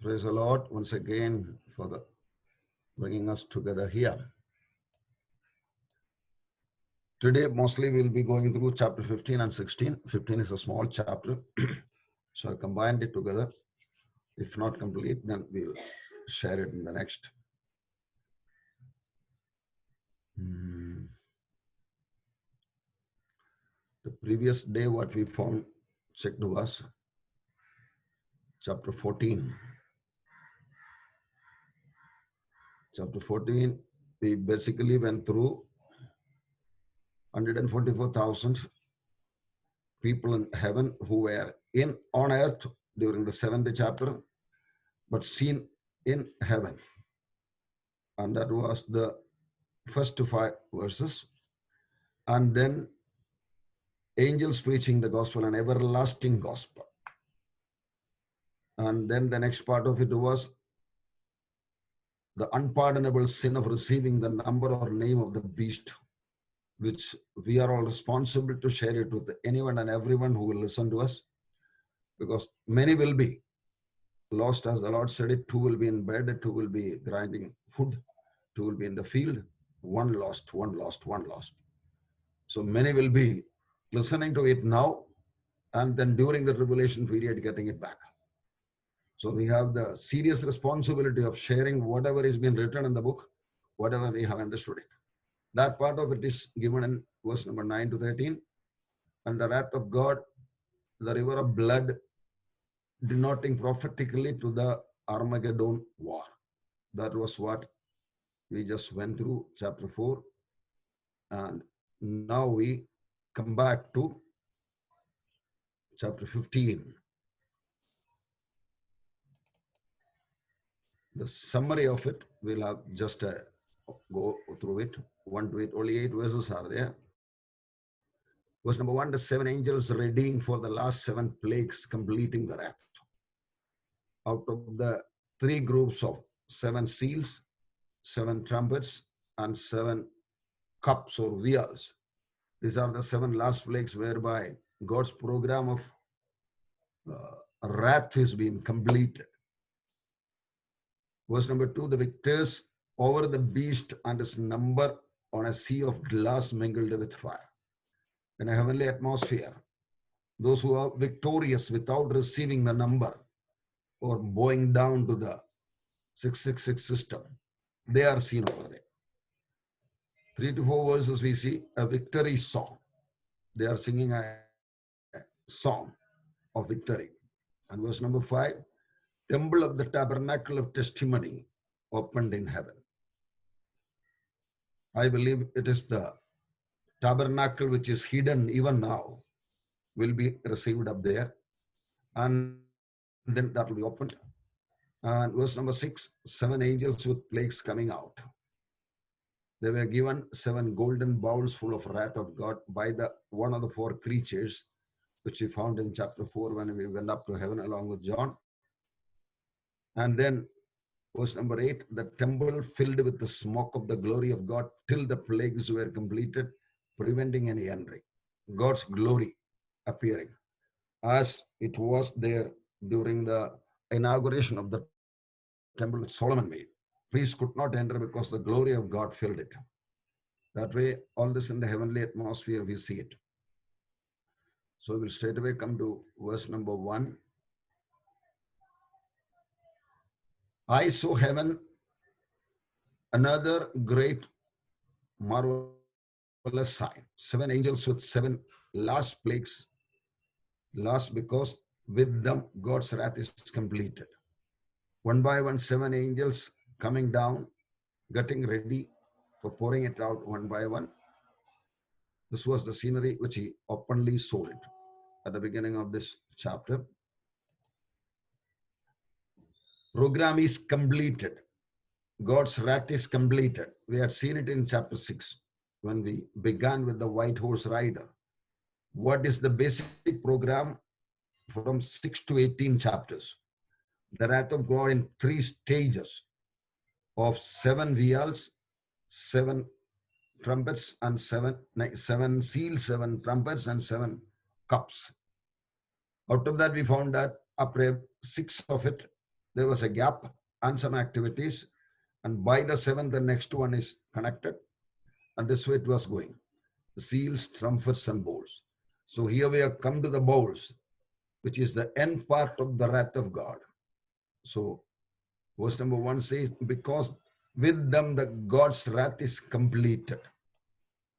Praise the Lord once again for bringing us together here. Today, mostly we'll be going through chapter 15 and 16. 15 is a small chapter, so I combined it together. If not complete, then we'll share it in the next. The previous day, what we found, checked was chapter 14. Chapter 14, we basically went through 144,000 people in heaven who were on earth during the 7th chapter, but seen in heaven. And that was the first 5 verses. And then angels preaching the gospel, an everlasting gospel. And then the next part of it was the unpardonable sin of receiving the number or name of the beast, which we are all responsible to share it with anyone and everyone who will listen to us, because many will be lost, as the Lord said it. 2 will be in bed, 2 will be grinding food, 2 will be in the field, 1 lost, 1 lost, 1 lost. So many will be listening to it now, and then during the tribulation period getting it back. So we have the serious responsibility of sharing whatever is being written in the book, whatever we have understood it. That part of it is given in verse number 9 to 13. And the wrath of God, the river of blood, denoting prophetically to the Armageddon war. That was what we just went through, chapter 4. And now we come back to chapter 15. The summary of it, we'll have just go through it, 1 to 8. Only 8 verses are there. Verse number 1, the 7 angels readying for the last 7 plagues, completing the wrath. Out of the 3 groups of 7 seals, 7 trumpets, and 7 cups or vials. These are the 7 last plagues whereby God's program of wrath is being completed. Verse number 2, the victors over the beast and his number on a sea of glass mingled with fire. In a heavenly atmosphere, those who are victorious without receiving the number or bowing down to the 666 system, they are seen over there. 3 to 4 verses we see a victory song. They are singing a song of victory. And verse number 5, temple of the tabernacle of testimony opened in heaven. I believe it is the tabernacle which is hidden even now will be received up there, and then that will be opened. And verse number 6, 7 angels with plagues coming out. They were given 7 golden bowls full of wrath of God by the one of the 4 creatures, which we found in chapter 4 when we went up to heaven along with John. And then verse number 8, the temple filled with the smoke of the glory of God till the plagues were completed, preventing any entry. God's glory appearing as it was there during the inauguration of the temple which Solomon made. Priests could not enter because the glory of God filled it. That way, all this in the heavenly atmosphere, we see it. So we'll straight away come to verse number 1. I saw heaven, another great marvelous sign. 7 angels with 7 last plagues. Last because with them God's wrath is completed. One by one, 7 angels coming down, getting ready for pouring it out one by one. This was the scenery which he openly showed it at the beginning of this chapter. Program is completed. God's wrath is completed. We had seen it in chapter 6 when we began with the white horse rider. What is the basic program from 6 to 18 chapters? The wrath of God in 3 stages of 7 vials, 7 trumpets, and 7 seals, 7 trumpets, and 7 cups. Out of that, we found that after 6 of it, there was a gap and some activities. And by the 7th, the next one is connected. And this way it was going. Seals, trumpets, and bowls. So here we have come to the bowls, which is the end part of the wrath of God. So verse number 1 says, because with them the God's wrath is completed.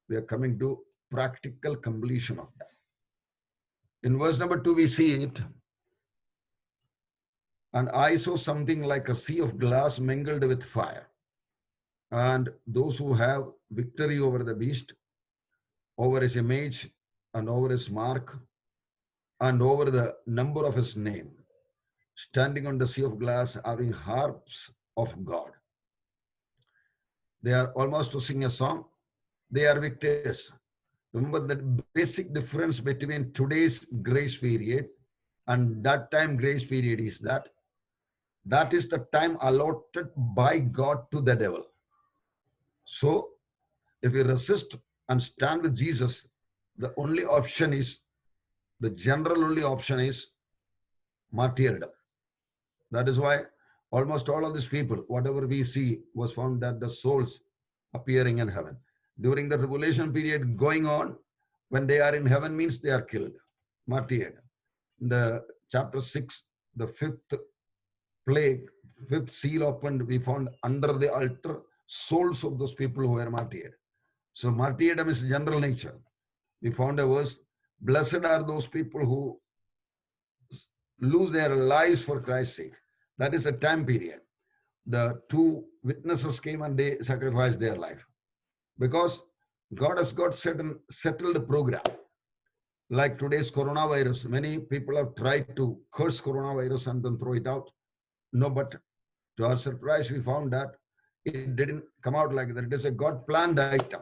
We are coming to practical completion of that. In verse number 2, we see it. And I saw something like a sea of glass mingled with fire. And those who have victory over the beast, over his image, and over his mark, and over the number of his name, standing on the sea of glass, having harps of God. They are almost to sing a song. They are victors. Remember the basic difference between today's grace period and that time grace period is that is the time allotted by God to the devil. So if we resist and stand with Jesus, the only option is, the general only option is martyrdom. That is why almost all of these people, whatever we see, was found that the souls appearing in heaven. During the tribulation period going on, when they are in heaven means they are killed, martyred. In the chapter 6, the 5th plague, 5th seal opened, we found under the altar souls of those people who were martyred. So martyrdom is general nature. We found a verse, blessed are those people who lose their lives for Christ's sake. That is a time period. The 2 witnesses came and they sacrificed their life. Because God has got certain settled program. Like today's coronavirus, many people have tried to curse coronavirus and then throw it out. No, but to our surprise, we found that it didn't come out like that. It is a God-planned item.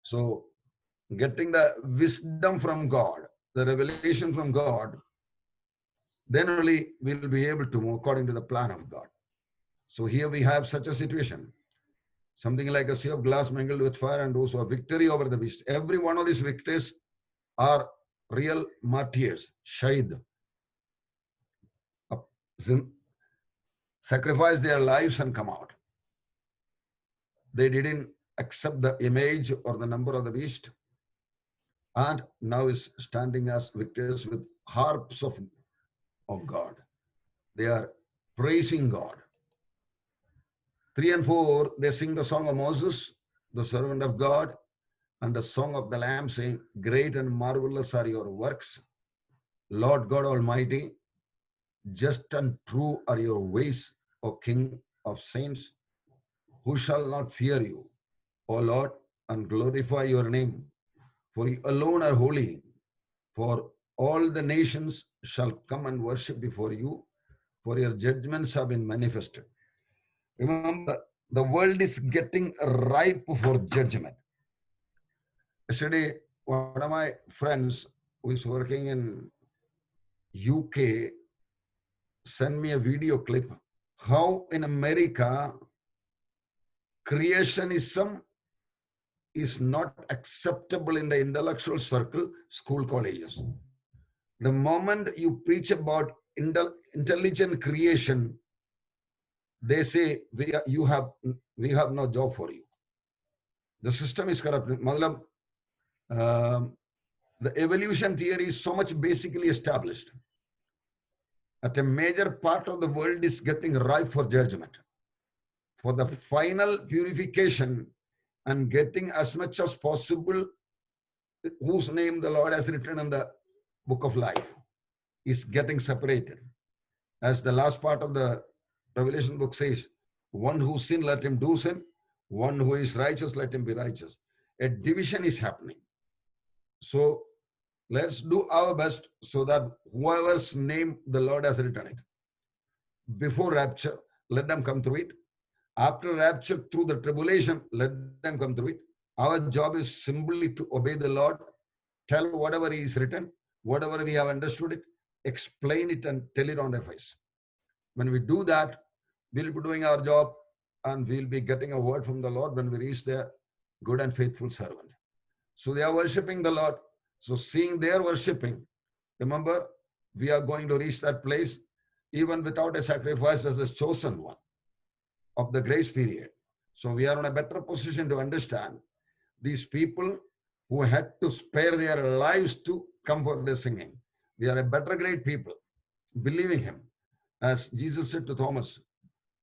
So getting the wisdom from God, the revelation from God, then only we will be able to move according to the plan of God. So here we have such a situation. Something like a sea of glass mingled with fire, and also a victory over the beast. Every one of these victors are real martyrs, shahid. Sacrifice their lives and come out. They didn't accept the image or the number of the beast, and now is standing as victors with harps of God. They are praising God. 3 and 4, they sing the song of Moses, the servant of God, and the song of the Lamb, saying, great and marvelous are your works, Lord God Almighty. Just and true are your ways, O King of saints. Who shall not fear you, O Lord, and glorify your name? For you alone are holy. For all the nations shall come and worship before you, for your judgments have been manifested. Remember, the world is getting ripe for judgment. Yesterday, one of my friends who is working in UK sent me a video clip how in America creationism is not acceptable in the intellectual circle, school colleges. The moment you preach about intelligent creation, they say we have no job for you. The system is corrupt. The evolution theory is so much basically established. At a major part of the world is getting ripe for judgment, for the final purification and getting as much as possible whose name the Lord has written in the book of life is getting separated. As the last part of the Revelation book says, one who sin, let him do sin. One who is righteous, let him be righteous. A division is happening. So let's do our best so that whoever's name the Lord has written it, before rapture, let them come through it. After rapture, through the tribulation, let them come through it. Our job is simply to obey the Lord, tell whatever He is written, whatever we have understood it, explain it and tell it on their face. When we do that, we'll be doing our job and we'll be getting a word from the Lord when we reach the good and faithful servant. So they are worshiping the Lord. So seeing their worshiping, remember, we are going to reach that place. even without a sacrifice as a chosen one of the grace period. So we are in a better position to understand these people who had to spare their lives to come for the singing. We are a better great people, believing him. As Jesus said to Thomas,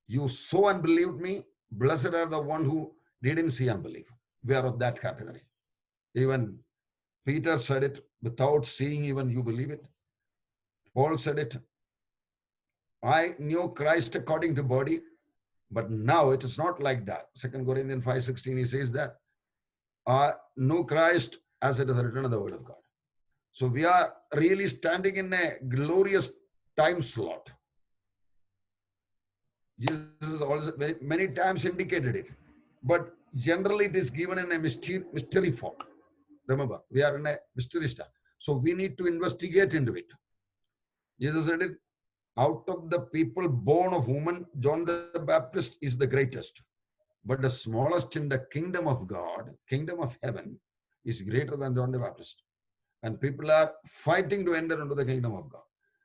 you saw and believed me, blessed are the one who didn't see and believe. We are of that category. Even Peter said it, without seeing even you believe it. Paul said it, I knew Christ according to body, but now it is not like that. 2 Corinthians 5:16, he says that, I know Christ as it is written in the word of God. So we are really standing in a glorious time slot. Jesus has also many times indicated it, but generally it is given in a mystery form. Remember, we are in a mystery star. So we need to investigate into it. Jesus said it, out of the people born of woman, John the Baptist is the greatest. But the smallest in the kingdom of God, kingdom of heaven, is greater than John the Baptist. And people are fighting to enter into the kingdom of God.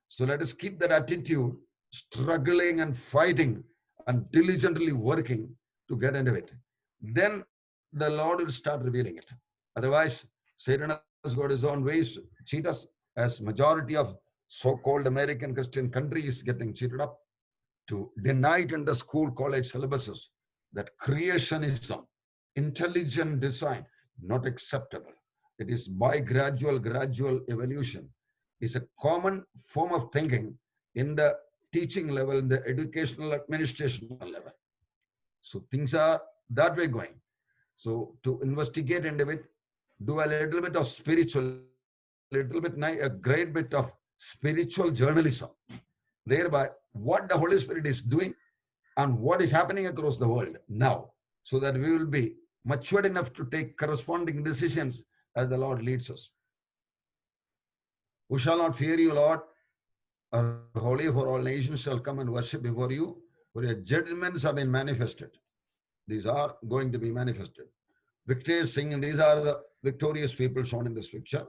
So let us keep that attitude, struggling and fighting and diligently working to get into it. Then the Lord will start revealing it. Otherwise, Satan has got his own ways, cheat us, as majority of so-called American Christian country is getting cheated up to deny it in the school, college syllabuses that creationism, intelligent design, not acceptable. It is by gradual evolution. It's a common form of thinking in the teaching level, in the educational administration level. So things are that way going. So to investigate into it, do a little bit of spiritual, a great bit of spiritual journalism. Thereby, what the Holy Spirit is doing and what is happening across the world now, so that we will be matured enough to take corresponding decisions as the Lord leads us. Who shall not fear you, Lord, are holy, for all nations shall come and worship before you, for your judgments have been manifested. These are going to be manifested. Victors sing, these are the victorious people shown in this picture.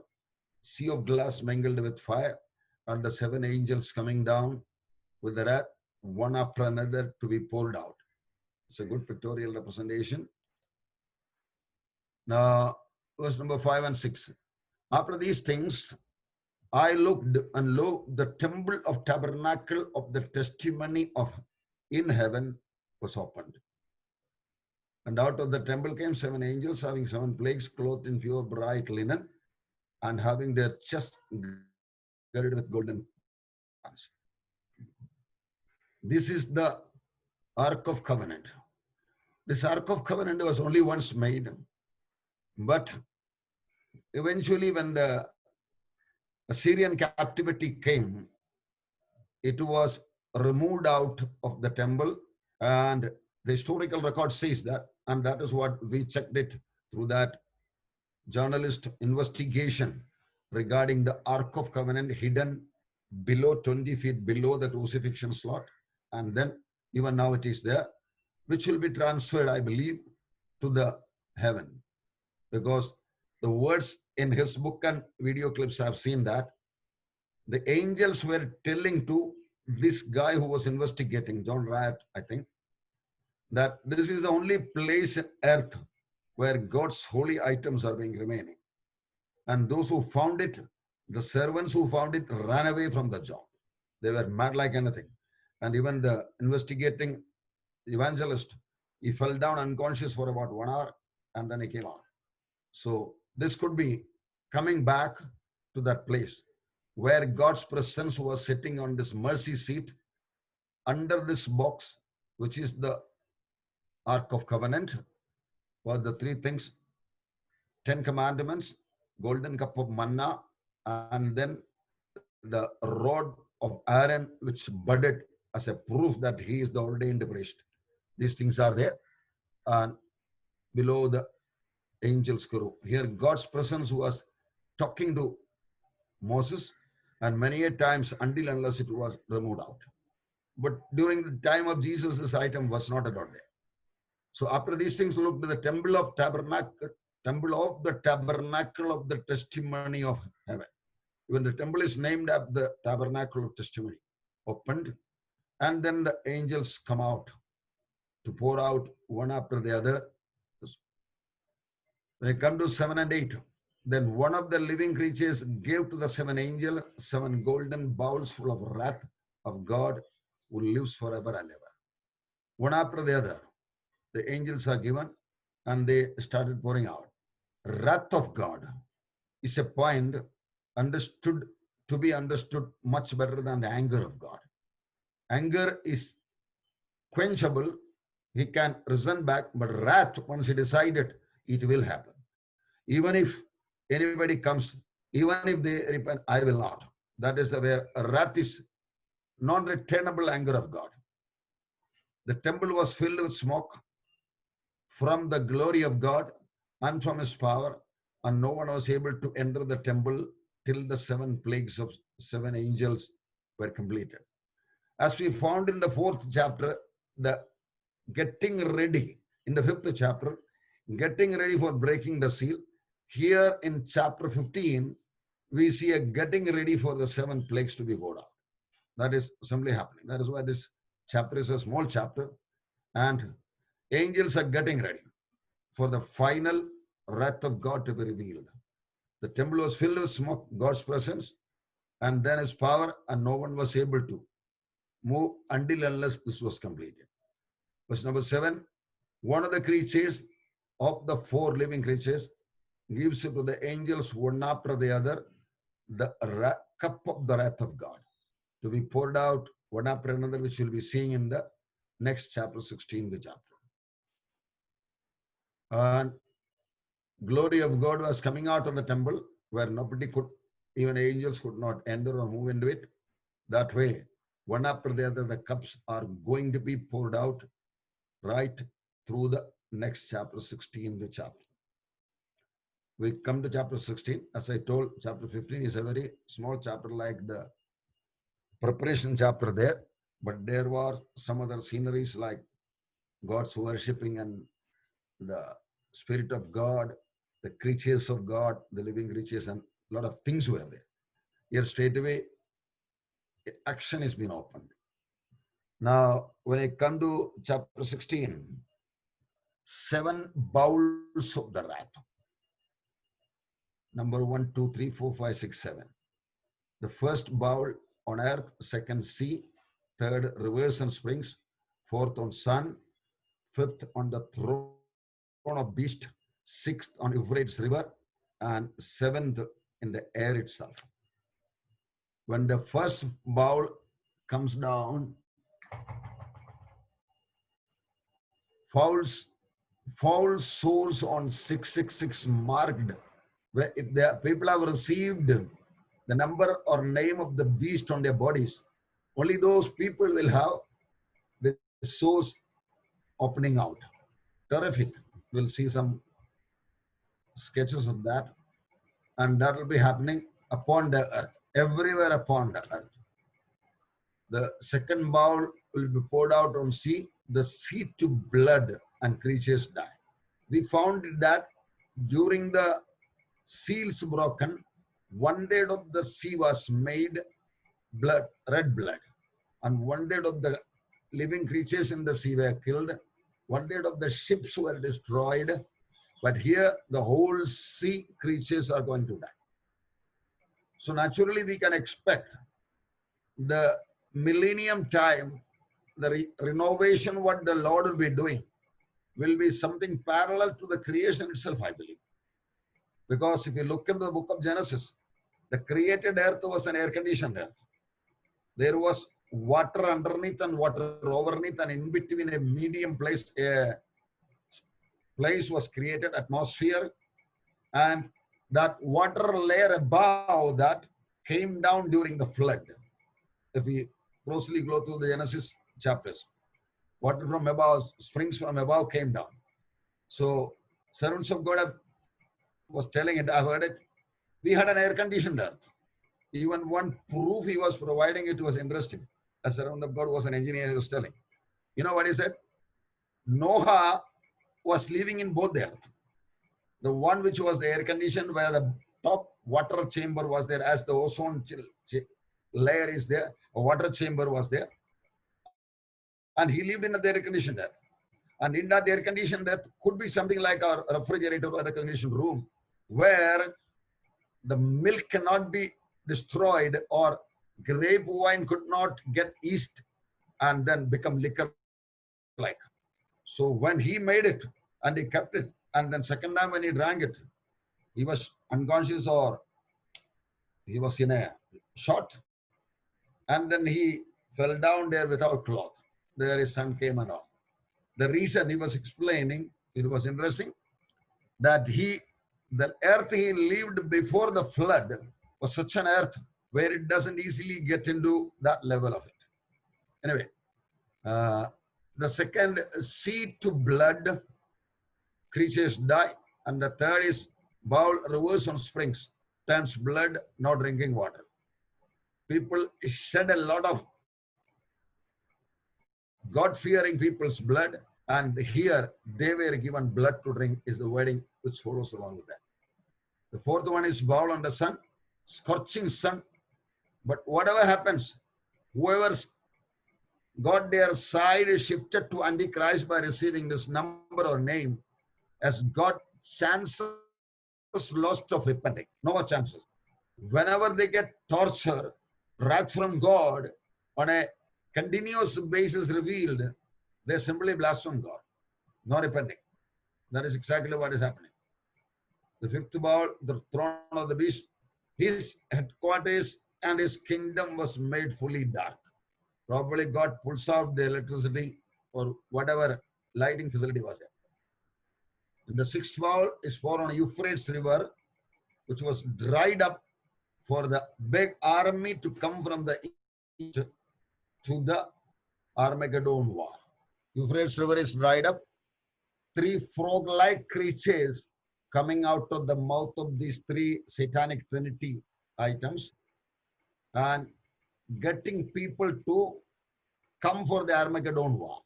Sea of glass mingled with fire, and the 7 angels coming down with the wrath, one after another, to be poured out. It's a good pictorial representation. Now, verse number 5 and 6. After these things, I looked, and lo, the temple of tabernacle of the testimony of in heaven was opened. And out of the temple came 7 angels, having 7 plagues, clothed in pure bright linen, and having their chests girded with golden bands. This is the Ark of Covenant. This Ark of Covenant was only once made, but eventually when the Assyrian captivity came, it was removed out of the temple, and the historical record says that, and that is what we checked it through that journalist investigation regarding the Ark of Covenant hidden below 20 feet below the crucifixion slot, and then even now it is there, which will be transferred, I believe, to the heaven, because the words in his book and video clips have seen that the angels were telling to this guy who was investigating, John Riot, I think, that this is the only place on earth where God's holy items are being remaining. And those who found it, the servants who found it, ran away from the job. They were mad like anything. And even the investigating evangelist, he fell down unconscious for about 1 hour, and then he came out. So this could be coming back to that place where God's presence was sitting on this mercy seat under this box, which is the Ark of Covenant, were the 3 things: 10 commandments, golden cup of manna, and then the rod of Aaron, which budded as a proof that he is the ordained priest. These things are there, and below the angel's crew. Here God's presence was talking to Moses, and many a times until unless it was removed out. But during the time of Jesus, this item was not at all there. So after these things, look to the temple of the tabernacle of the testimony of heaven. Even the temple is named after the tabernacle of testimony. opened, and then the angels come out to pour out one after the other. When it comes to 7 and 8, then one of the living creatures gave to the seven angels 7 golden bowls full of wrath of God who lives forever and ever. One after the other, the angels are given and they started pouring out. Wrath of God is a point understood to be understood much better than the anger of God. Anger is quenchable, he can resent back, but wrath, once he decided, it will happen. Even if anybody comes, even if they repent, I will not. That is the where wrath is non-returnable anger of God. The temple was filled with smoke from the glory of God and from his power, and no one was able to enter the temple till the 7 plagues of 7 angels were completed. As we found in the 4th chapter, the getting ready in the 5th chapter, getting ready for breaking the seal. Here in chapter 15, we see a getting ready for the 7 plagues to be poured out. That is simply happening. That is why this chapter is a small chapter, and angels are getting ready for the final wrath of God to be revealed. The temple was filled with smoke, God's presence, and then his power, and no one was able to move until unless this was completed. Verse number 7, one of the creatures of the 4 living creatures gives to the angels one after the other the cup of the wrath of God to be poured out one after another, which we'll be seeing in the next chapter 16, the chapter. And glory of God was coming out of the temple where nobody could, even angels could not enter or move into it. That way, one after the other, the cups are going to be poured out right through the next chapter 16, the chapter. We come to chapter 16. As I told, chapter 15 is a very small chapter like the preparation chapter there, but there were some other sceneries like God's worshipping and the Spirit of God, the creatures of God, the living creatures, and a lot of things were there. Here straight away, action has been opened. Now, when I come to chapter 16, 7 bowls of the wrath. Number 1, 2, 3, 4, 5, 6, 7. The first bowl on earth, second sea, third rivers and springs, fourth on sun, fifth on the throne of beast, sixth on Euphrates river, and 7th in the air itself. When the first bowl comes down, foul souls on 666 marked, where if the people have received the number or name of the beast on their bodies, only those people will have the souls opening out. Terrific. We'll see some sketches of that, and that will be happening upon the earth, everywhere upon the earth. The second bowl will be poured out on sea, the sea to blood, and creatures die. We found that during the seals broken, 1/3 of the sea was made blood, red blood, and 1/3 of the living creatures in the sea were killed, 1/3 of the ships were destroyed, but here the whole sea creatures are going to die. So naturally we can expect the millennium time, the renovation what the Lord will be doing will be something parallel to the creation itself, I believe. Because if you look in the book of Genesis, the created earth was an air-conditioned earth. There was water underneath and water overneath, and in between a medium place, a place was created, atmosphere, and that water layer above that came down during the flood. If we closely go through the Genesis chapters, water from above, springs from above came down. So servants of God was telling it, I've heard it. We had an air-conditioned earth. Even one proof he was providing, it was interesting. A servant of God was an engineer, he was telling. You know what he said? Noah was living in both the earth. The one which was the air-conditioned, where the top water chamber was there as the ozone layer is there, a water chamber was there, and he lived in the air condition there. And in that air condition, there could be something like a refrigerator or air conditioned room where the milk cannot be destroyed or grape wine could not get yeast and then become liquor like. So when he made it and he kept it, and then second time when he drank it, he was unconscious or he was in a shot, and then he fell down there without cloth. There his son came and all. The reason he was explaining, it was interesting, that the earth he lived before the flood was such an earth where it doesn't easily get into that level of it. Anyway, uh, the second, sea to blood, creatures die. And the third is bowl rivers and springs, turns blood, not drinking water. People shed a lot of God-fearing people's blood, and here they were given blood to drink is the wording which follows along with that. The fourth one is bowl on the sun, scorching sun. But whatever happens, whoever got their side shifted to Antichrist by receiving this number or name has got chances lost of repenting. No more chances. Whenever they get torture, wrath from God on a continuous basis revealed, they simply blaspheme God. No repenting. That is exactly what is happening. The fifth bowl, the throne of the beast, his headquarters and his kingdom was made fully dark. Probably God pulls out the electricity or whatever lighting facility was there. And the sixth bowl is for on Euphrates River, which was dried up for the big army to come from the east to the Armageddon war. Euphrates River is dried up. Three frog-like creatures coming out of the mouth of these three satanic trinity items and getting people to come for the Armageddon war.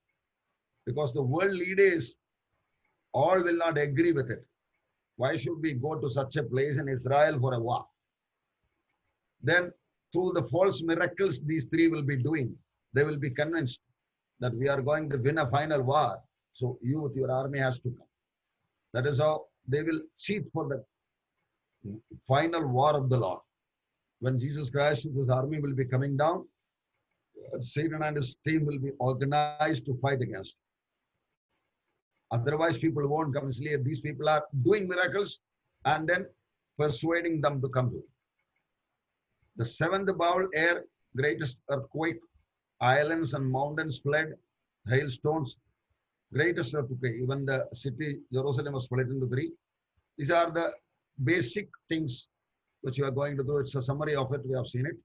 Because the world leaders all will not agree with it. Why should we go to such a place in Israel for a war? Then through the false miracles these three will be doing, they will be convinced that we are going to win a final war. So you with your army has to come. That is how they will cheat for the final war of the Lord. When Jesus Christ with his army will be coming down, Satan and his team will be organized to fight against. Otherwise, people won't come. These people are doing miracles and then persuading them to come to it. The seventh bowl, air, greatest earthquake, islands and mountains fled, hailstones, greatest earthquake. Even the city, Jerusalem, was split into three. These are the basic things which you are going to do. It's a summary of it. We have seen it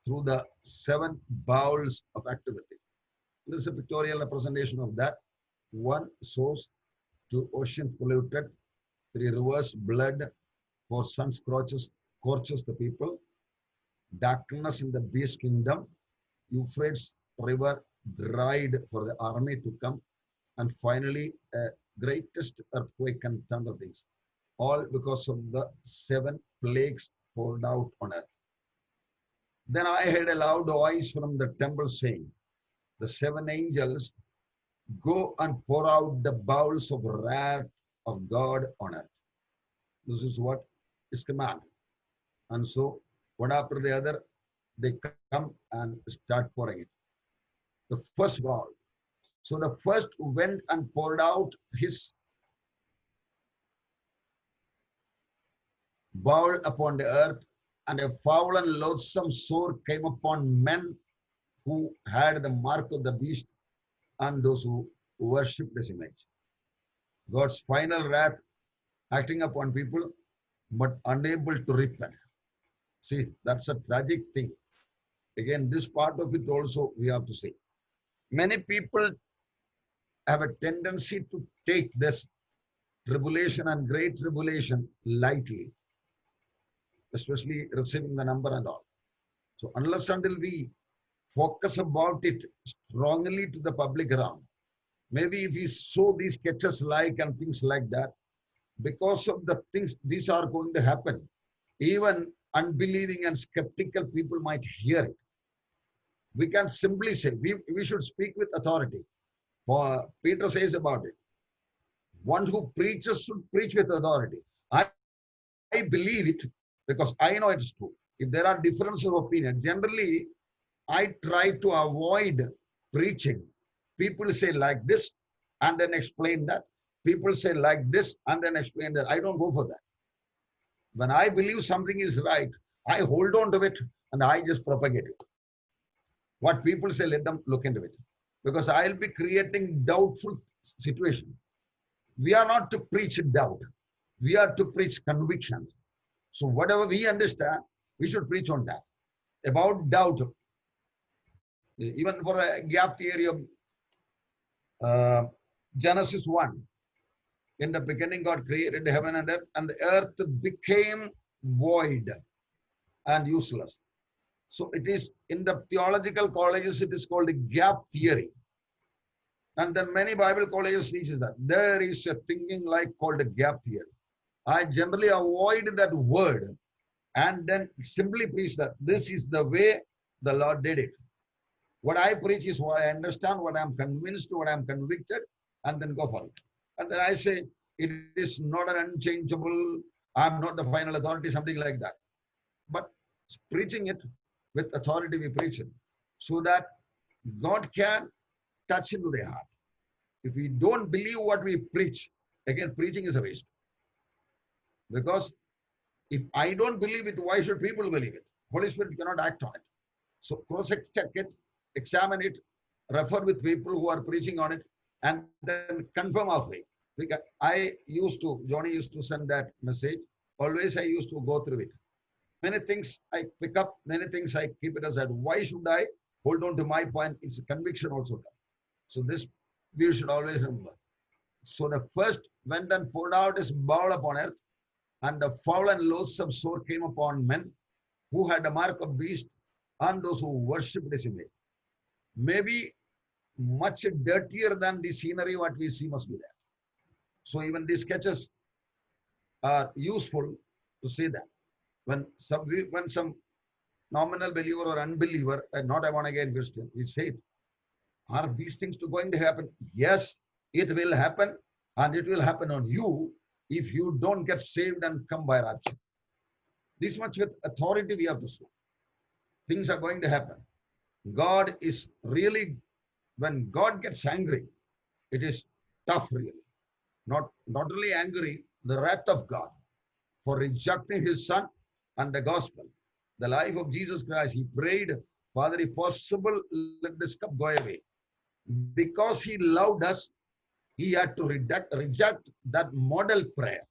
through the seven bowls of activity. This is a pictorial representation of that. One, source. Two, oceans polluted. Three, rivers, blood. Four, sun scorches the people. Darkness in the beast kingdom. Euphrates River dried for the army to come. And finally, a greatest earthquake and thunder things. All because of the seven plagues poured out on earth. Then I heard a loud voice from the temple saying, the seven angels go and pour out the bowls of wrath of God on earth. This is what is commanded. And so, one after the other, they come and start pouring it. The first bowl. So the first went and poured out his bowl upon the earth, and a foul and loathsome sore came upon men who had the mark of the beast and those who worshipped his image. God's final wrath acting upon people, but unable to repent. See, that's a tragic thing. Again, this part of it also we have to say. Many people have a tendency to take this tribulation and great tribulation lightly, especially receiving the number and all. So unless until we focus about it strongly to the public realm, maybe if we show these sketches like and things like that, because of the things these are going to happen, even unbelieving and skeptical people might hear it. We can simply say, we should speak with authority. For Peter says about it, one who preaches should preach with authority. I believe it because I know it's true. If there are differences of opinion, generally I try to avoid preaching. People say like this and then explain that. People say like this and then explain that. I don't go for that. When I believe something is right, I hold on to it and I just propagate it. What people say, let them look into it. Because I'll be creating doubtful situation. We are not to preach doubt. We are to preach conviction. So whatever we understand, we should preach on that. About doubt, even for a gap theory of uh, Genesis 1, in the beginning God created heaven and the earth became void and useless. So it is in the theological colleges, it is called a gap theory. And then many Bible colleges teaches that. There is a thinking like called a gap theory. I generally avoid that word and then simply preach that this is the way the Lord did it. What I preach is what I understand, what I'm convinced, what I'm convicted, and then go for it. And then I say, it is not an unchangeable, I'm not the final authority, something like that. But preaching it with authority, we preach it so that God can touch into their heart. If we don't believe what we preach, again, preaching is a waste. Because if I don't believe it, why should people believe it? Holy Spirit cannot act on it. So cross-check it, examine it, refer with people who are preaching on it, and then confirm our faith. Because Johnny used to send that message. Always I used to go through it. Many things I pick up, many things I keep it aside. Why should I hold on to my point? It's a conviction also. So this we should always remember. So the first went and poured out his bowl upon earth, and the foul and loathsome sword came upon men who had the mark of beast and those who worshipped his image. Maybe much dirtier than the scenery what we see must be there. So even these sketches are useful to see that. When some nominal believer or unbeliever, not a born again Christian, we say it. Are these things going to happen? Yes, it will happen, and it will happen on you if you don't get saved and come by rapture. This much with authority we have to say. Things are going to happen. God is really, when God gets angry, it is tough really. Not really angry, the wrath of God for rejecting his son and the gospel. The life of Jesus Christ, he prayed, Father, if possible, let this cup go away. Because he loved us, he had to reject that model prayer,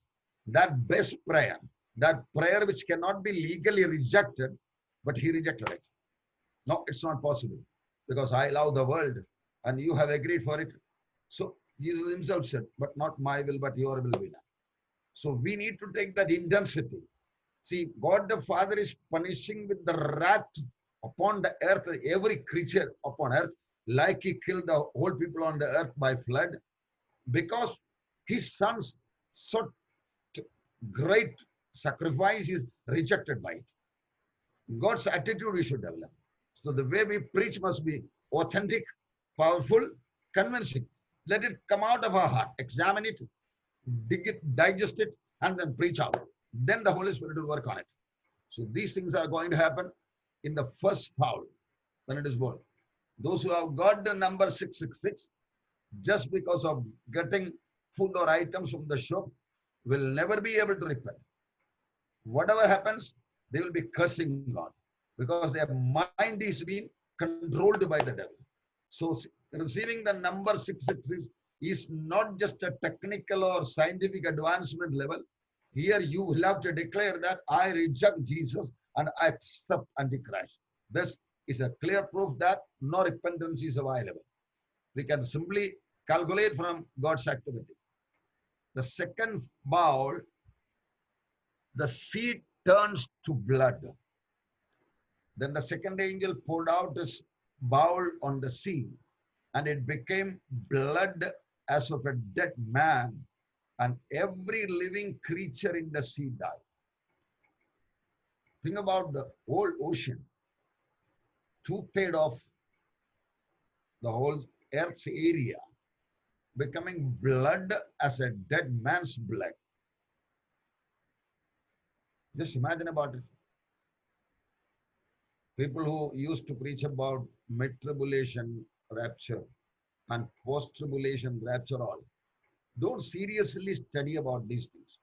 that best prayer, that prayer which cannot be legally rejected, but he rejected it. No, it's not possible because I love the world and you have agreed for it. So Jesus himself said, but not my will, but your will be done. So we need to take that intensity. See, God the Father is punishing with the wrath upon the earth, every creature upon earth, like he killed the whole people on the earth by flood, because his son's so great sacrifice is rejected by it. God's attitude we should develop. So the way we preach must be authentic, powerful, convincing. Let it come out of our heart. Examine it, dig it, digest it, and then preach out. Then the Holy Spirit will work on it. So these things are going to happen in the first fowl when it is born. Those who have got the number 666, just because of getting food or items from the shop, will never be able to repent. Whatever happens, they will be cursing God because their mind is being controlled by the devil. So receiving the number 666 is not just a technical or scientific advancement level. Here you will have to declare that I reject Jesus and I accept Antichrist. This is a clear proof that no repentance is available. We can simply calculate from God's activity. The second bowl, the seed turns to blood. Then the second angel poured out his bowl on the sea, and it became blood as of a dead man, and every living creature in the sea died. Think about the whole ocean. Two-thirds of the whole Earth's area becoming blood as a dead man's blood. Just imagine about it. People who used to preach about mid-tribulation rapture and post-tribulation rapture all don't seriously study about these things.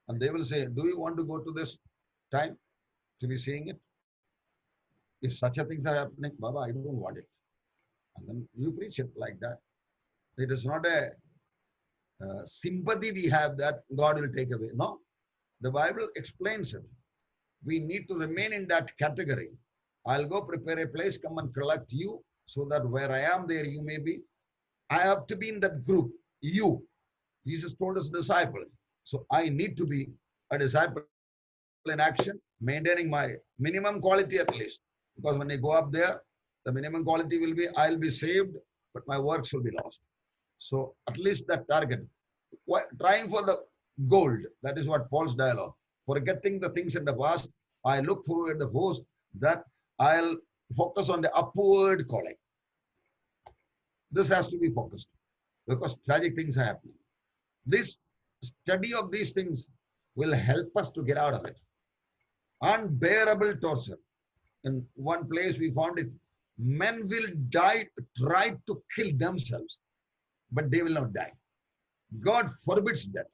And they will say, do you want to go to this time to be seeing it? If such a things are happening, Baba, I don't want it. And then you preach it like that. It is not a sympathy we have that God will take away. No, the Bible explains it. We need to remain in that category. I'll go prepare a place, come and collect you, so that where I am, there you may be. I have to be in that group. You, Jesus told his disciple. So I need to be a disciple in action, maintaining my minimum quality at least. Because when I go up there, the minimum quality will be, I'll be saved, but my works will be lost. So at least that target. Trying for the gold. That is what Paul's dialogue. Forgetting the things in the past, I look forward the host that I'll focus on the upward calling. This has to be focused because tragic things are happening. This study of these things will help us to get out of it. Unbearable torture. In one place we found it. Men will die, try to kill themselves, but they will not die. God forbids that.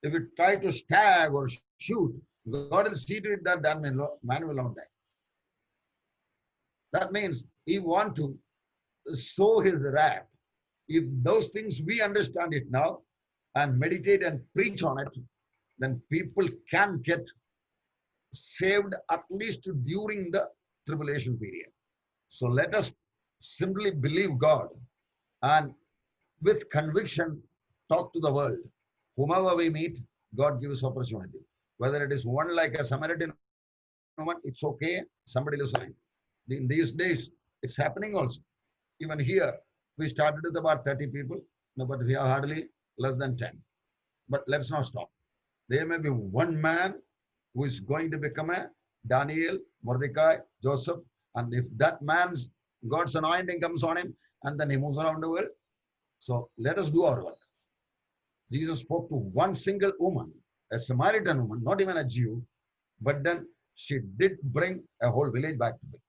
If you try to stab or shoot, God will see to it that that man will not die. That means he wants to sow his wrath. If those things we understand it now and meditate and preach on it, then people can get saved at least during the tribulation period. So let us simply believe God and with conviction talk to the world. Whomever we meet, God gives opportunity. Whether it is one like a Samaritan woman, it's okay. Somebody listening. In these days, it's happening also. Even here, we started with about 30 people, no, but we have hardly less than 10. But let's not stop. There may be one man who is going to become a Daniel, Mordecai, Joseph, and if that man's God's anointing comes on him, and then he moves around the world. So let us do our work. Jesus spoke to one single woman, a Samaritan woman, not even a Jew, but then she did bring a whole village back to faith.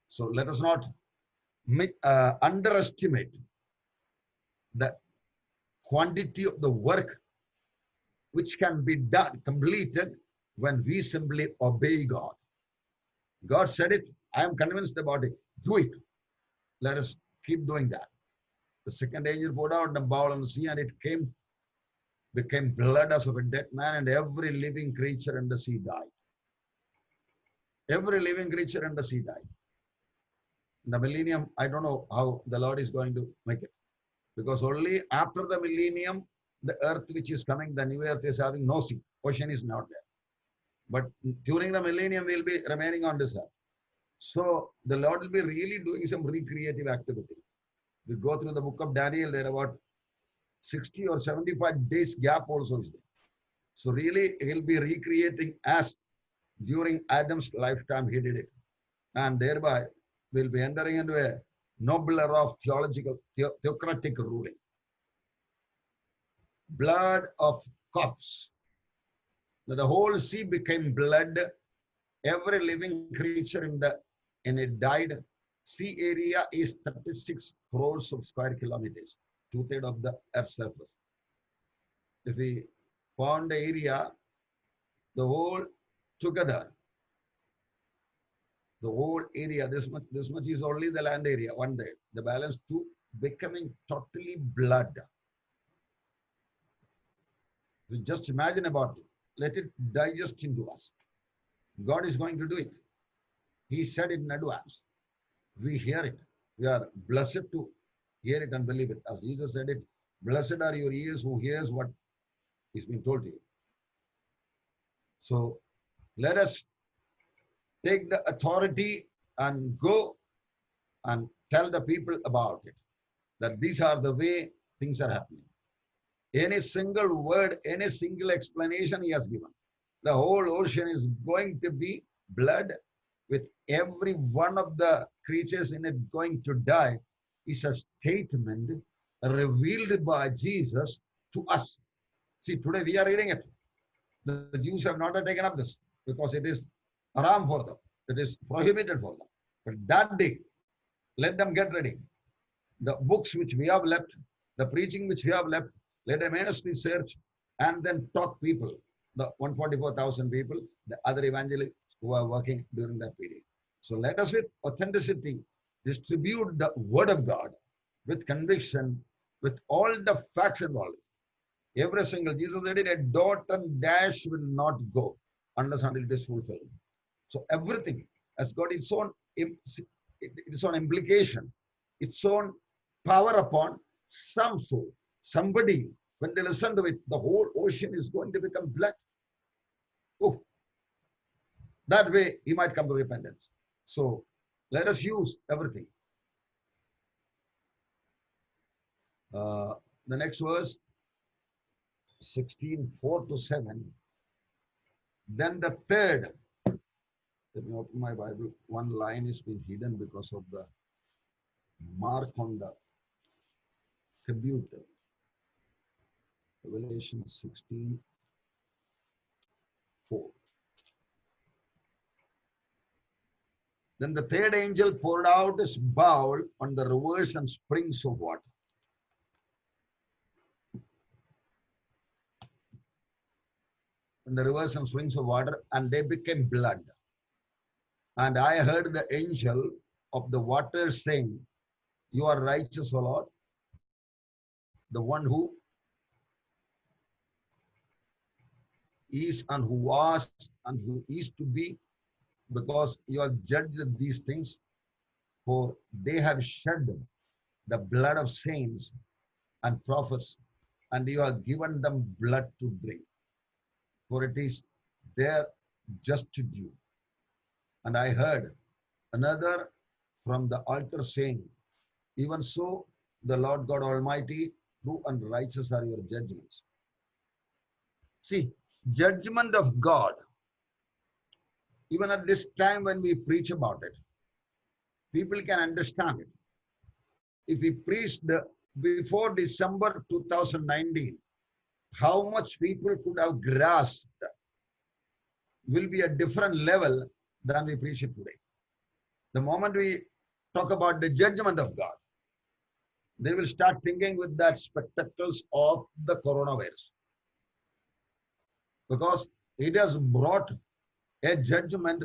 So let us not underestimate the quantity of the work which can be done, completed when we simply obey God. God said it. I am convinced about it. Do it. Let us keep doing that. The second angel poured out the bowl on the sea, and it became blood as of a dead man, and every living creature in the sea died. Every living creature in the sea died. In the millennium, I don't know how the Lord is going to make it. Because only after the millennium, the earth which is coming, the new earth is having no sea. Ocean is not there. But during the millennium, we'll be remaining on this earth. So the Lord will be really doing some recreative activity. We go through the book of Daniel, there are about 60 or 75 days gap also is there. So really, he'll be recreating as during Adam's lifetime he did it. And thereby, we'll be entering into a noble era of theocratic ruling. Blood of corpse. The whole sea became blood. Every living creature in it died. Sea area is 36 crores of square kilometers, 2/3 of the Earth's surface. If we found the area, the whole together, the whole area, this much is only the land area, 1/3. The balance 2 becoming totally blood. We just imagine about it. Let it digest into us. God is going to do it. He said it in advance. We hear it. We are blessed to hear it and believe it. As Jesus said it, blessed are your ears who hears what is being told to you. So let us take the authority and go and tell the people about it. That these are the way things are happening. Any single word, any single explanation he has given. The whole ocean is going to be blood, with every one of the creatures in it going to die, is a statement revealed by Jesus to us. See, today we are reading it. The Jews have not taken up this because it is haram for them. It is prohibited for them. But that day, let them get ready. The books which we have left, the preaching which we have left, let a ministry search and then talk people, the 144,000 people, the other evangelists who are working during that period. So let us with authenticity distribute the word of God with conviction, with all the facts involved. Every single, Jesus said it, a dot and dash will not go unless until it is fulfilled. So everything has got its own implication, its own power upon some soul. Somebody, when they listen to it, the whole ocean is going to become blood. Oh, that way he might come to repentance. So let us use everything. The next verse, 16:4-7. Then the third, let me open my Bible. One line is been hidden because of the mark on the computer. Revelation 16:4. Then the third angel poured out his bowl on the rivers and springs of water. On the rivers and springs of water, and they became blood. And I heard the angel of the water saying, "You are righteous, O Lord, the one who is and who was and who is to be, because you have judged these things, for they have shed the blood of saints and prophets, and you have given them blood to drink, for it is their just due." And I heard another from the altar saying, "Even so, the Lord God Almighty, true and righteous are your judgments." See, judgment of God, even at this time when we preach about it, people can understand it. If we preached before December 2019, how much people could have grasped will be a different level than we preach it today. The moment we talk about the judgment of God, they will start thinking with that spectacles of the coronavirus. Because it has brought a judgment,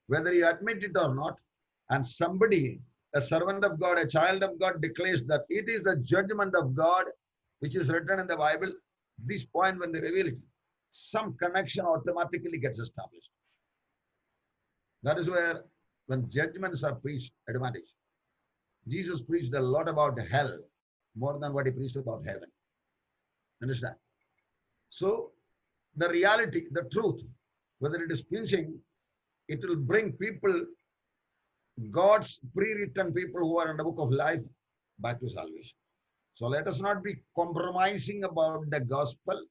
whether you admit it or not, and somebody, a servant of God, a child of God, declares that it is the judgment of God which is written in the Bible. This point, when they reveal it, some connection automatically gets established. That is where, when judgments are preached, advantage. Jesus preached a lot about hell, more than what he preached about heaven. Understand? So, the reality, the truth, whether it is preaching, it will bring people, God's pre-written people who are in the book of life, back to salvation. So let us not be compromising about the gospel,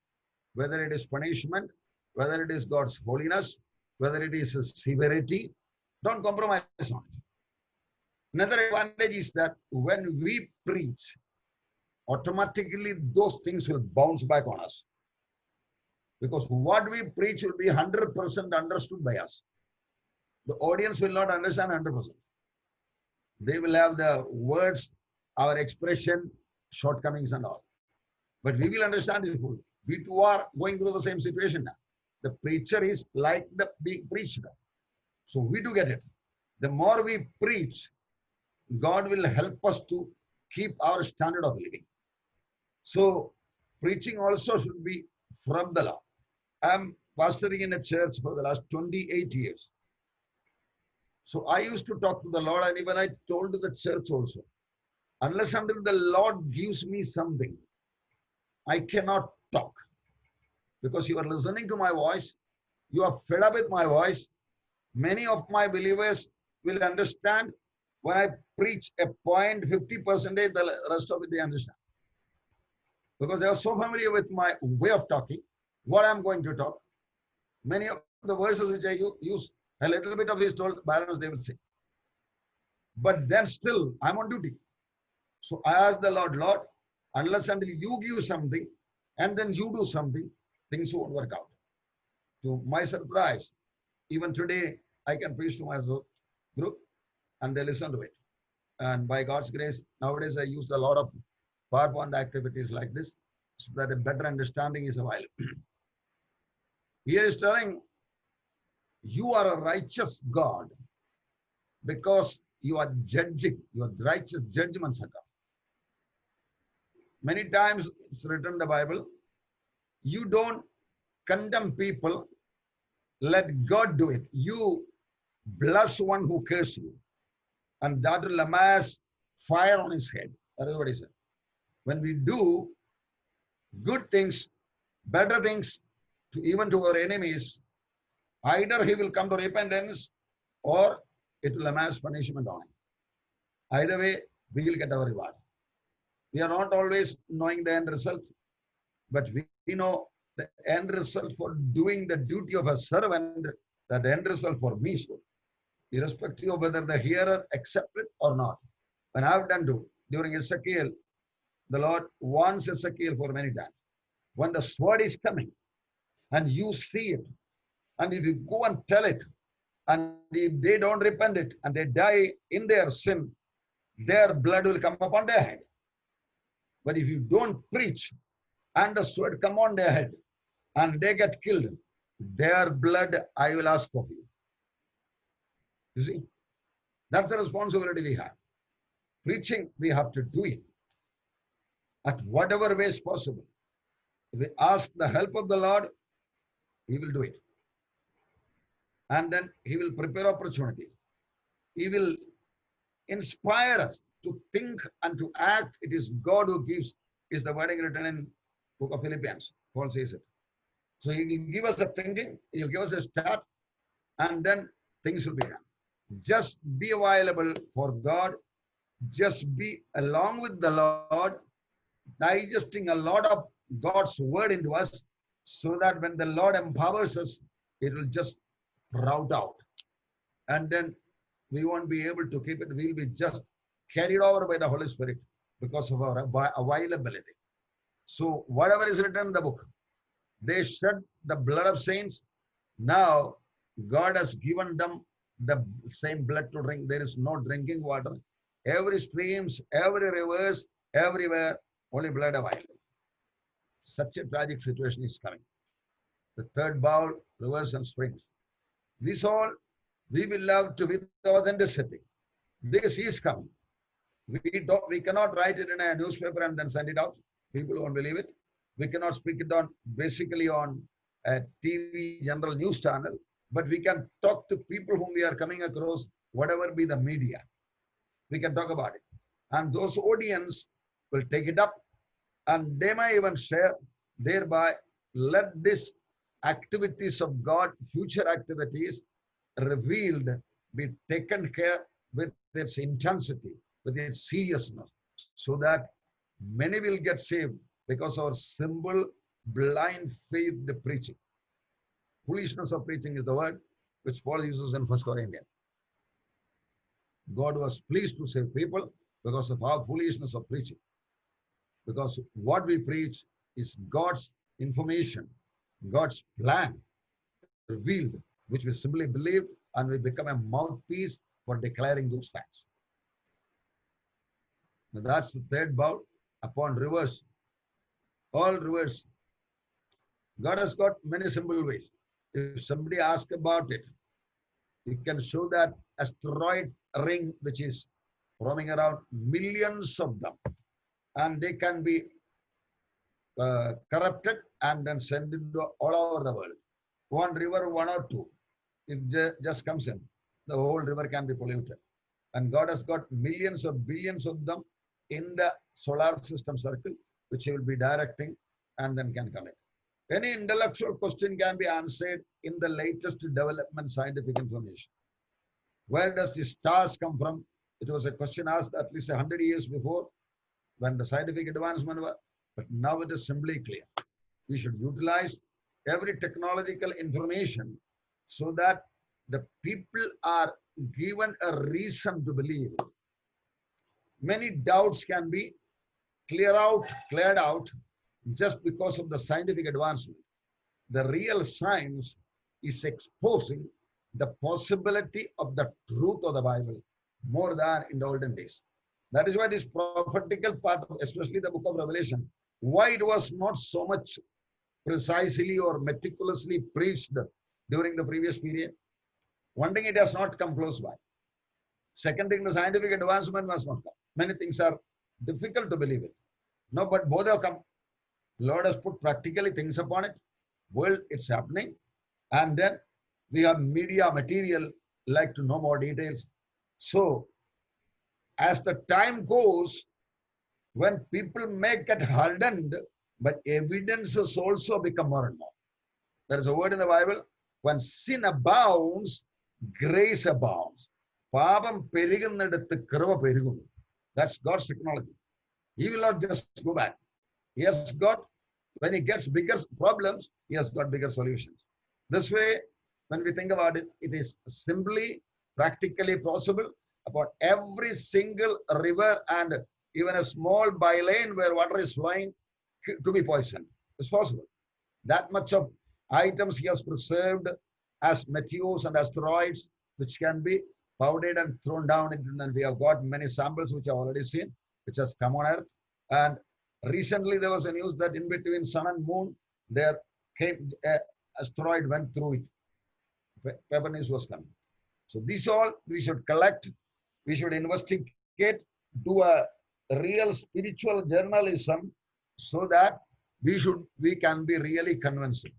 whether it is punishment, whether it is God's holiness, whether it is severity. Don't compromise on it. Another advantage is that when we preach, automatically those things will bounce back on us. Because what we preach will be 100% understood by us. The audience will not understand 100%. They will have the words, our expression, shortcomings and all. But we will understand it fully. We too are going through the same situation now. The preacher is like the being preached. So we do get it. The more we preach, God will help us to keep our standard of living. So preaching also should be from the law. I'm pastoring in a church for the last 28 years. So I used to talk to the Lord, and even I told to the church also, unless until the Lord gives me something, I cannot talk. Because you are listening to my voice, you are fed up with my voice. Many of my believers will understand when I preach a point, 50%, the rest of it they understand. Because they are so familiar with my way of talking, what I'm going to talk. Many of the verses which I use, a little bit of is told, balance they will say. But then still, I'm on duty. So I asked the Lord, Lord, unless until you give something and then you do something, things won't work out. To my surprise, even today, I can preach to my group and they listen to it. And by God's grace, nowadays I use a lot of PowerPoint activities like this so that a better understanding is available. Here is telling you are a righteous God because you are judging, your righteous judgments are come. Many times it's written in the Bible, you don't condemn people, let God do it. You bless one who curses you, and that will amass fire on his head. That is what he said. When we do good things, better things, to even to our enemies, either he will come to repentance or it will amass punishment on him. Either way, we will get our reward. We are not always knowing the end result, but we know the end result for doing the duty of a servant, that the end result for me is good, irrespective of whether the hearer accepts it or not. When I have done to during Ezekiel, the Lord warns Ezekiel for many times. When the sword is coming and you see it, and if you go and tell it, and if they don't repent it and they die in their sin, their blood will come upon their head. But if you don't preach and the sword come on their head and they get killed, their blood I will ask of you. You see, that's the responsibility we have. Preaching, we have to do it at whatever way is possible. If we ask the help of the Lord, he will do it. And then he will prepare opportunities. He will inspire us to think and to act. It is God who gives, is the wording written in book of Philippians. Paul says it. So he will give us a thinking, he'll give us a start, and then things will be done. Just be available for God. Just be along with the Lord, digesting a lot of God's word into us, so that when the Lord empowers us, it will just rout out. And then we won't be able to keep it. We'll be just carried over by the Holy Spirit because of our availability. So whatever is written in the book, they shed the blood of saints. Now God has given them the same blood to drink. There is no drinking water. Every streams, every rivers, everywhere, only blood available. Such a tragic situation is coming. The third bowl, rivers and springs. This all we will love to with authenticity. This is coming. We cannot write it in a newspaper and then send it out. People won't believe it. We cannot speak it on basically on a TV general news channel, but we can talk to people whom we are coming across, whatever be the media. We can talk about it. And those audience will take it up and they may even share, thereby let this activities of God, future activities revealed, be taken care with its intensity, with its seriousness, so that many will get saved because of our simple, blind faith preaching. Foolishness of preaching is the word which Paul uses in 1 Corinthians. God was pleased to save people because of our foolishness of preaching. Because what we preach is God's information, God's plan revealed, which we simply believe, and we become a mouthpiece for declaring those facts. Now that's the third bowl upon rivers. All rivers. God has got many simple ways. If somebody asks about it, you can show that asteroid ring which is roaming around, millions of them, and they can be corrupted and then sent into all over the world. One river, one or two, if just comes in, the whole river can be polluted. And God has got millions or billions of them in the solar system circle, which he will be directing and then can come in. Any intellectual question can be answered in the latest development scientific information. Where does the stars come from? It was a question asked at least 100 years before when the scientific advancement was, but now it is simply clear. We should utilize every technological information so that the people are given a reason to believe. Many doubts can be cleared out just because of the scientific advancement. The real science is exposing the possibility of the truth of the Bible more than in the olden days. That is why this prophetical part, especially the book of Revelation, why it was not so much precisely or meticulously preached during the previous period. One thing, it has not come close by. Second thing, the scientific advancement must not come. Many things are difficult to believe it. No, but both have come. Lord has put practically things upon it. Well, it's happening. And then we have media material like to know more details. So as the time goes, when people may get hardened, but evidences also become more and more. There is a word in the Bible, when sin abounds, grace abounds. Paapam perugunnidathu kripa perugunu. That's God's technology. He will not just go back. He has got, when he gets bigger problems, he has got bigger solutions. This way, when we think about it, it is simply practically possible about every single river and even a small bylane where water is flowing to be poisoned. It's possible. That much of items he has preserved as meteors and asteroids, which can be powdered and thrown down. And we have got many samples which I've already seen, which has come on Earth. And recently there was a news that in between sun and moon, there came an asteroid went through it. Paper news was coming. So these all we should collect, we should investigate, do a real spiritual journalism so that we can be really convincing.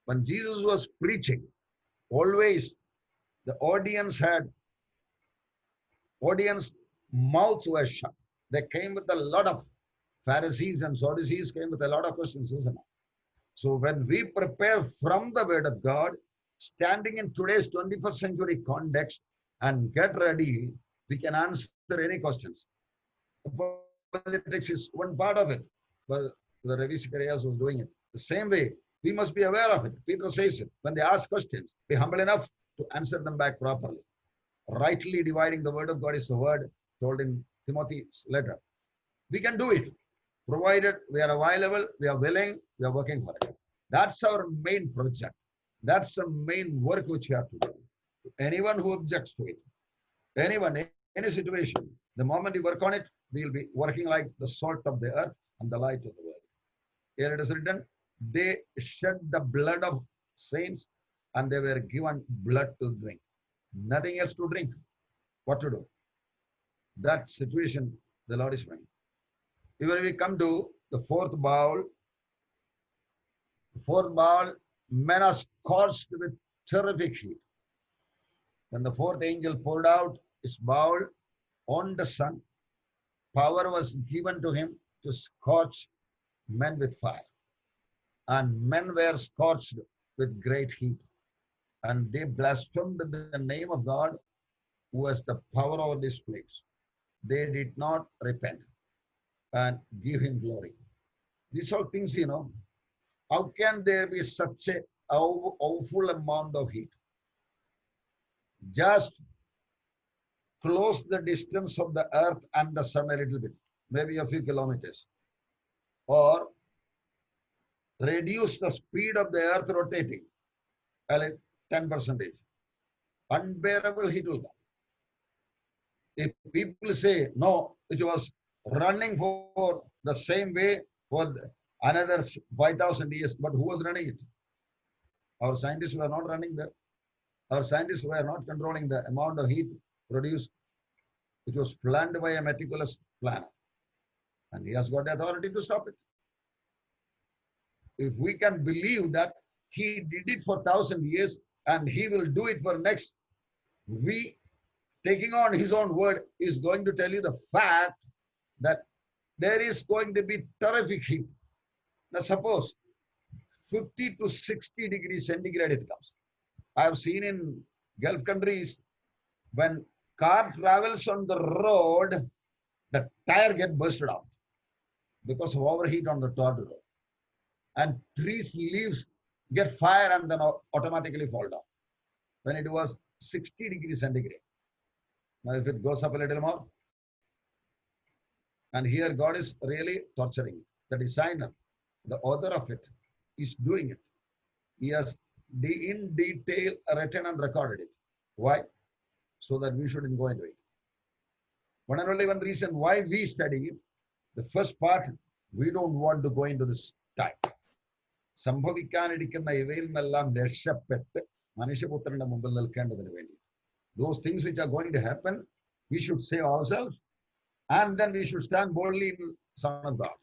When Jesus was preaching, always the audience mouths were shut. They came with a lot of Pharisees and Sadducees came with a lot of questions, isn't it? So when we prepare from the Word of God, standing in today's 21st century context and get ready, we can answer any questions. Politics is one part of it, but the Ravi Zacharias was doing it. The same way, we must be aware of it. Peter says it. When they ask questions, be humble enough to answer them back properly. Rightly dividing the word of God is the word told in Timothy's letter. We can do it, provided we are available, we are willing, we are working for it. That's our main project. That's the main work which we have to do. Anyone who objects to it, anyone, any situation, the moment you work on it, we will be working like the salt of the earth and the light of the world. Here it is written, they shed the blood of saints and they were given blood to drink. Nothing else to drink. What to do? That situation the Lord is bringing. When we come to the fourth bowl, men are scorched with terrific heat. Then the fourth angel poured out his bowl on the sun. Power was given to him to scorch men with fire. And men were scorched with great heat. And they blasphemed the name of God, who has the power over this place. They did not repent and give him glory. These are things, how can there be such a awful amount of heat? Just close the distance of the earth and the sun a little bit, maybe a few kilometers, or reduce the speed of the earth rotating, 10%. Unbearable heat will come. If people say, no, it was running for the same way for another 5,000 years, but who was running it? Our scientists were not running there. Our scientists were not controlling the amount of heat produced. It was planned by a meticulous planner. And he has got the authority to stop it. If we can believe that he did it for 1,000 years and he will do it for next, we taking on his own word is going to tell you the fact that there is going to be terrific heat. Now suppose 50 to 60 degrees centigrade it comes. I have seen in Gulf countries when car travels on the road, the tire gets bursted out because of overheat on the tarred road. And trees leaves get fire and then automatically fall down. When it was 60 degrees centigrade. Now if it goes up a little more, and here God is really torturing it. The designer, the author of it is doing it. He has in detail written and recorded it. Why? So that we shouldn't go into it. One and only one reason why we study it, the first part, we don't want to go into this time. സംഭവിക്കാനിരിക്കുന്ന ഇവയിൽ നിന്നെല്ലാം രക്ഷപ്പെട്ട് മനുഷ്യപുത്രന്റെ മുമ്പിൽ നിൽക്കേണ്ടതിന് വേണ്ടി. Those things which are going to happen, we should save ourselves, and then we should stand boldly in the Son of God.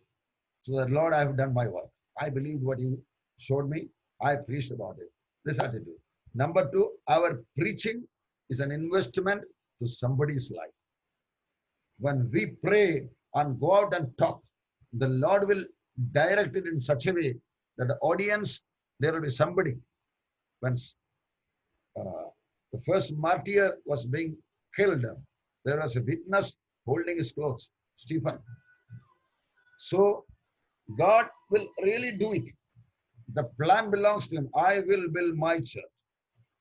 So that, Lord, I have done my work. I believed what you showed me. I preached about it. This attitude. Number two, our preaching is an investment to somebody's life. When we pray and go out and talk, the Lord will direct it in such a way that the audience, there will be somebody. When the first martyr was being killed, there was a witness holding his clothes, Stephen. So God will really do it. The plan belongs to him. I will build my church.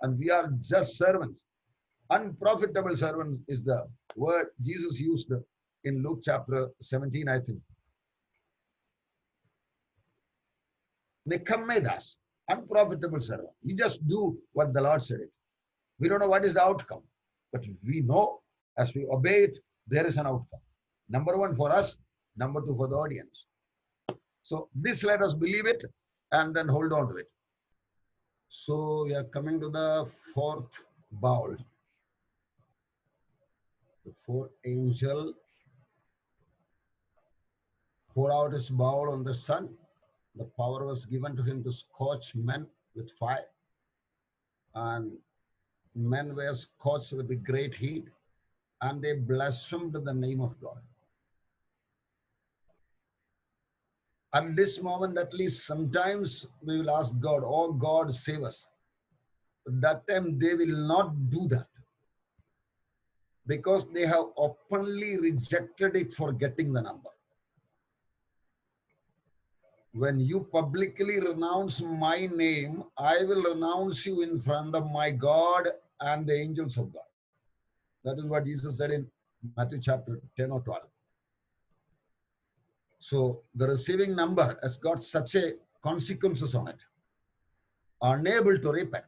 And we are just servants. Unprofitable servants is the word Jesus used in Luke chapter 17, I think. Nikammedas, unprofitable servant. You just do what the Lord said it. We don't know what is the outcome, but we know as we obey it, there is an outcome. Number one for us, number two for the audience. So this, let us believe it and then hold on to it. So we are coming to the fourth bowl. The fourth angel poured out his bowl on the sun. The power was given to him to scorch men with fire. And men were scorched with the great heat, and they blasphemed the name of God. At this moment, at least sometimes we will ask God, oh God, save us. But that time they will not do that, because they have openly rejected it for getting the number. When you publicly renounce my name, I will renounce you in front of my God and the angels of God. That is what Jesus said in Matthew chapter 10 or 12. So the receiving number has got such a consequences on it. Unable to repent.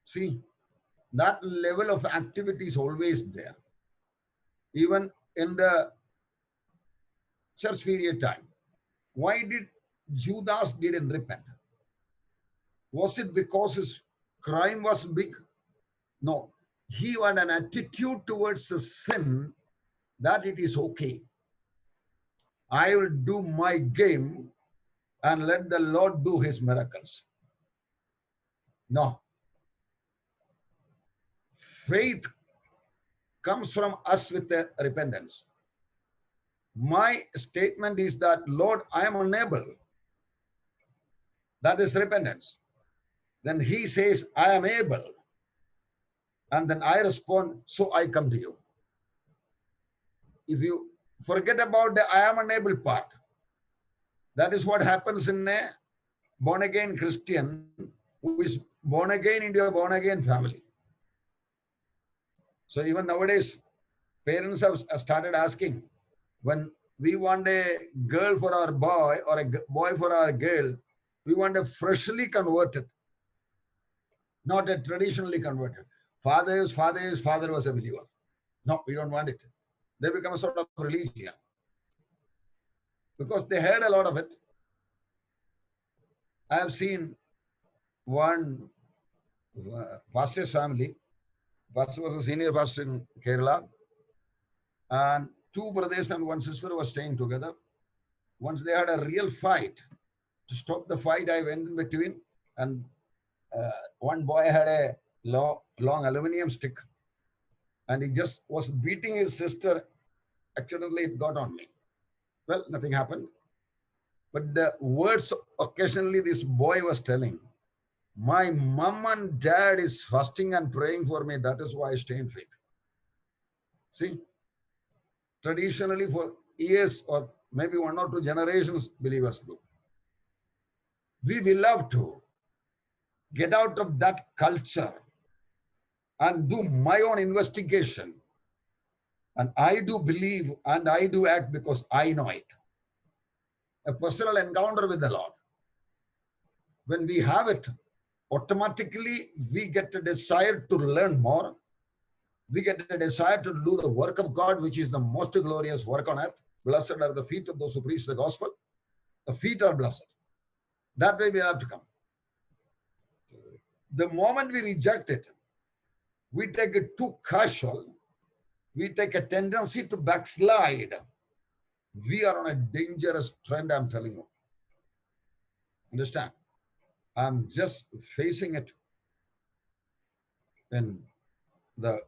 See, that level of activity is always there. Even in the church period time. Why did Judas didn't repent? Was it because his crime was big? No. He had an attitude towards the sin that it is okay. I will do my game and let the Lord do his miracles. No. Faith comes from us with the repentance. My statement is that, Lord, I am unable. That is repentance. Then he says, I am able. And then I respond, so I come to you. If you forget about the I am unable part, that is what happens in a born again Christian who is born again into a born again family. So even nowadays, parents have started asking, when we want a girl for our boy or a boy for our girl, we want a freshly converted, not a traditionally converted. Father's father was a believer. No, we don't want it. They become a sort of religion because they heard a lot of it. I have seen one pastor's family. Pastor was a senior pastor in Kerala, and two brothers and one sister were staying together. Once they had a real fight. To stop the fight, I went in between, and one boy had a long aluminum stick, and he just was beating his sister. Accidentally, it got on me. Well, nothing happened. But the words occasionally this boy was telling, my mom and dad is fasting and praying for me. That is why I stay in faith. See, traditionally for years or maybe 1 or 2 generations, believers do. We will have to get out of that culture and do my own investigation. And I do believe and I do act because I know it. A personal encounter with the Lord. When we have it, automatically we get a desire to learn more. We get a desire to do the work of God, which is the most glorious work on earth. Blessed are the feet of those who preach the gospel. The feet are blessed. That way we have to come. The moment we reject it, we take it too casual, we take a tendency to backslide. We are on a dangerous trend, I'm telling you. Understand? I'm just facing it in the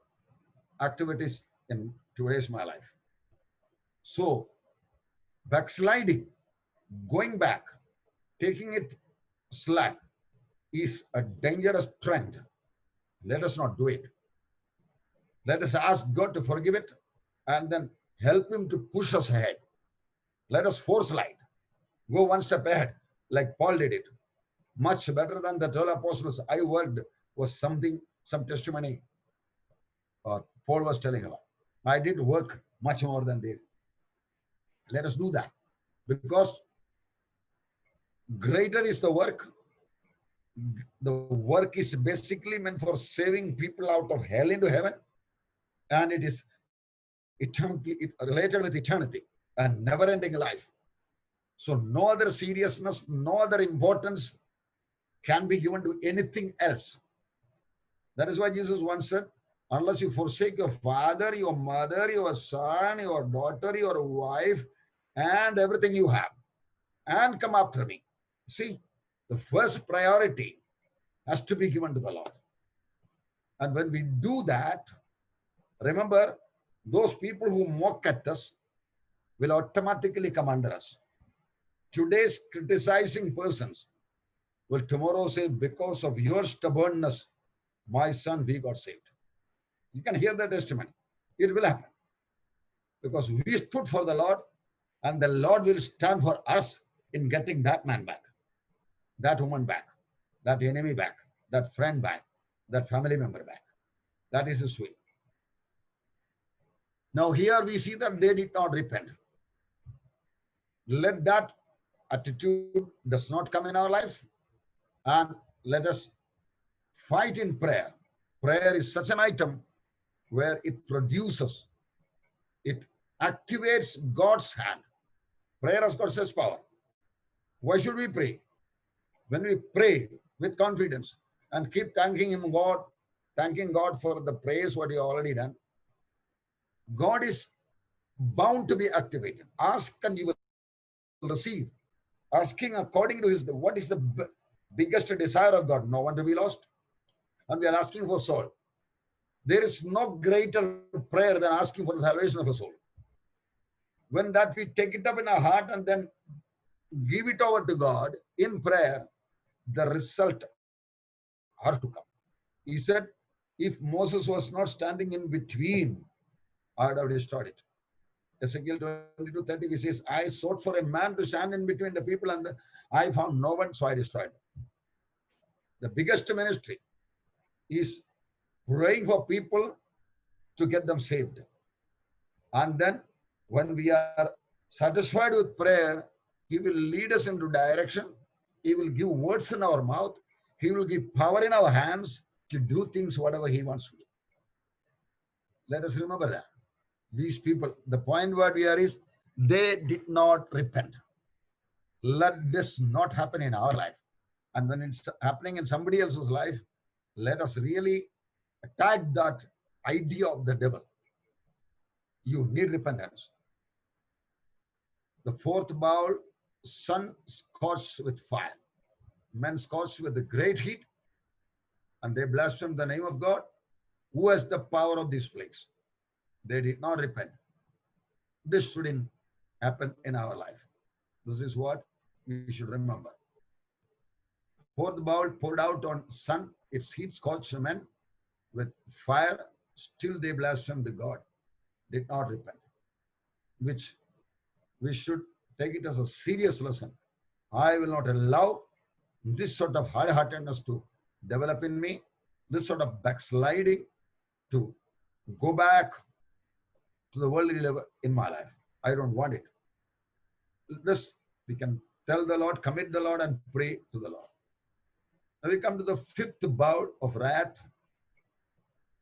activities in today's my life. So, backsliding, going back, taking it slack is a dangerous trend. Let us not do it. Let us ask God to forgive it and then help Him to push us ahead. Let us force slide. Go one step ahead, like Paul did it. Much better than the 12 apostles I worked was something, some testimony Paul was telling about. I did work much more than they. Let us do that. Because greater is the work. The work is basically meant for saving people out of hell into heaven. And it is eternity, related with eternity and never-ending life. So no other seriousness, no other importance can be given to anything else. That is why Jesus once said, unless you forsake your father, your mother, your son, your daughter, your wife, and everything you have, and come after me. See, the first priority has to be given to the Lord. And when we do that, remember, those people who mock at us will automatically come under us. Today's criticizing persons will tomorrow say, because of your stubbornness, my son, we got saved. You can hear the testimony. It will happen. Because we stood for the Lord, and the Lord will stand for us in getting that man back, that woman back, that enemy back, that friend back, that family member back. That is His will. Now here we see that they did not repent. Let that attitude does not come in our life, and let us fight in prayer. Prayer is such an item where it produces, it activates God's hand. Prayer has got such power. Why should we pray? When we pray with confidence and keep thanking God for the praise what He already done, God is bound to be activated. Ask and you will receive. Asking according to His, what is the biggest desire of God? No one to be lost. And we are asking for soul. There is no greater prayer than asking for the salvation of a soul. When that we take it up in our heart and then give it over to God in prayer, the result has to come. He said, if Moses was not standing in between, I would have destroyed it. Ezekiel 22:30, he says, I sought for a man to stand in between the people and I found no one, so I destroyed them. The biggest ministry is praying for people to get them saved. And then when we are satisfied with prayer, He will lead us into direction. He will give words in our mouth. He will give power in our hands to do things whatever He wants to do. Let us remember that. These people, the point where we are is, they did not repent. Let this not happen in our life. And when it's happening in somebody else's life, let us really attack that idea of the devil. You need repentance. The fourth bowl, sun scorched with fire. Men scorched with the great heat, and they blasphemed the name of God. Who has the power of this place? They did not repent. This shouldn't happen in our life. This is what we should remember. Fourth bowl poured out on sun, its heat scorched men with fire. Still they blasphemed the God, did not repent. Which we should take it as a serious lesson. I will not allow this sort of hard-heartedness to develop in me, this sort of backsliding to go back to the worldly level in my life. I don't want it. This we can tell the Lord, commit the Lord, and pray to the Lord. Now we come to the fifth bowl of wrath,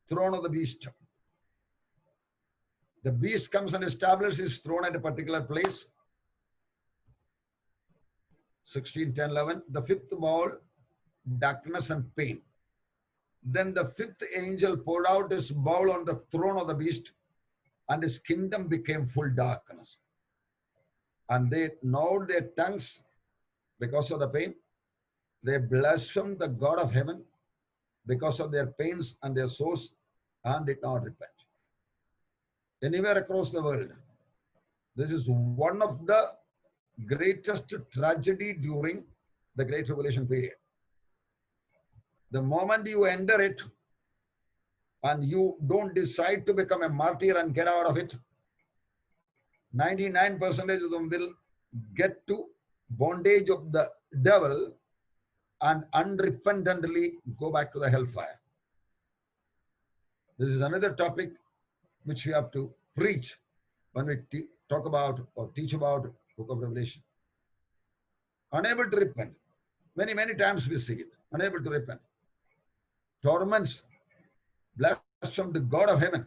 throne of the beast. The beast comes and establishes his throne at a particular place. 16, 10, 11. The fifth bowl, darkness and pain. Then the fifth angel poured out his bowl on the throne of the beast, and his kingdom became full darkness. And they gnawed their tongues because of the pain. They blasphemed the God of heaven because of their pains and their sores, and did not repent. Anywhere across the world, this is one of the greatest tragedy during the Great Tribulation period. The moment you enter it and you don't decide to become a martyr and get out of it, 99% of them will get to bondage of the devil and unrepentantly go back to the hellfire. This is another topic which we have to preach when we talk about or teach about Book of Revelation. Unable to repent. Many, many times we see it. Unable to repent. Torments, blaspheme the God of heaven,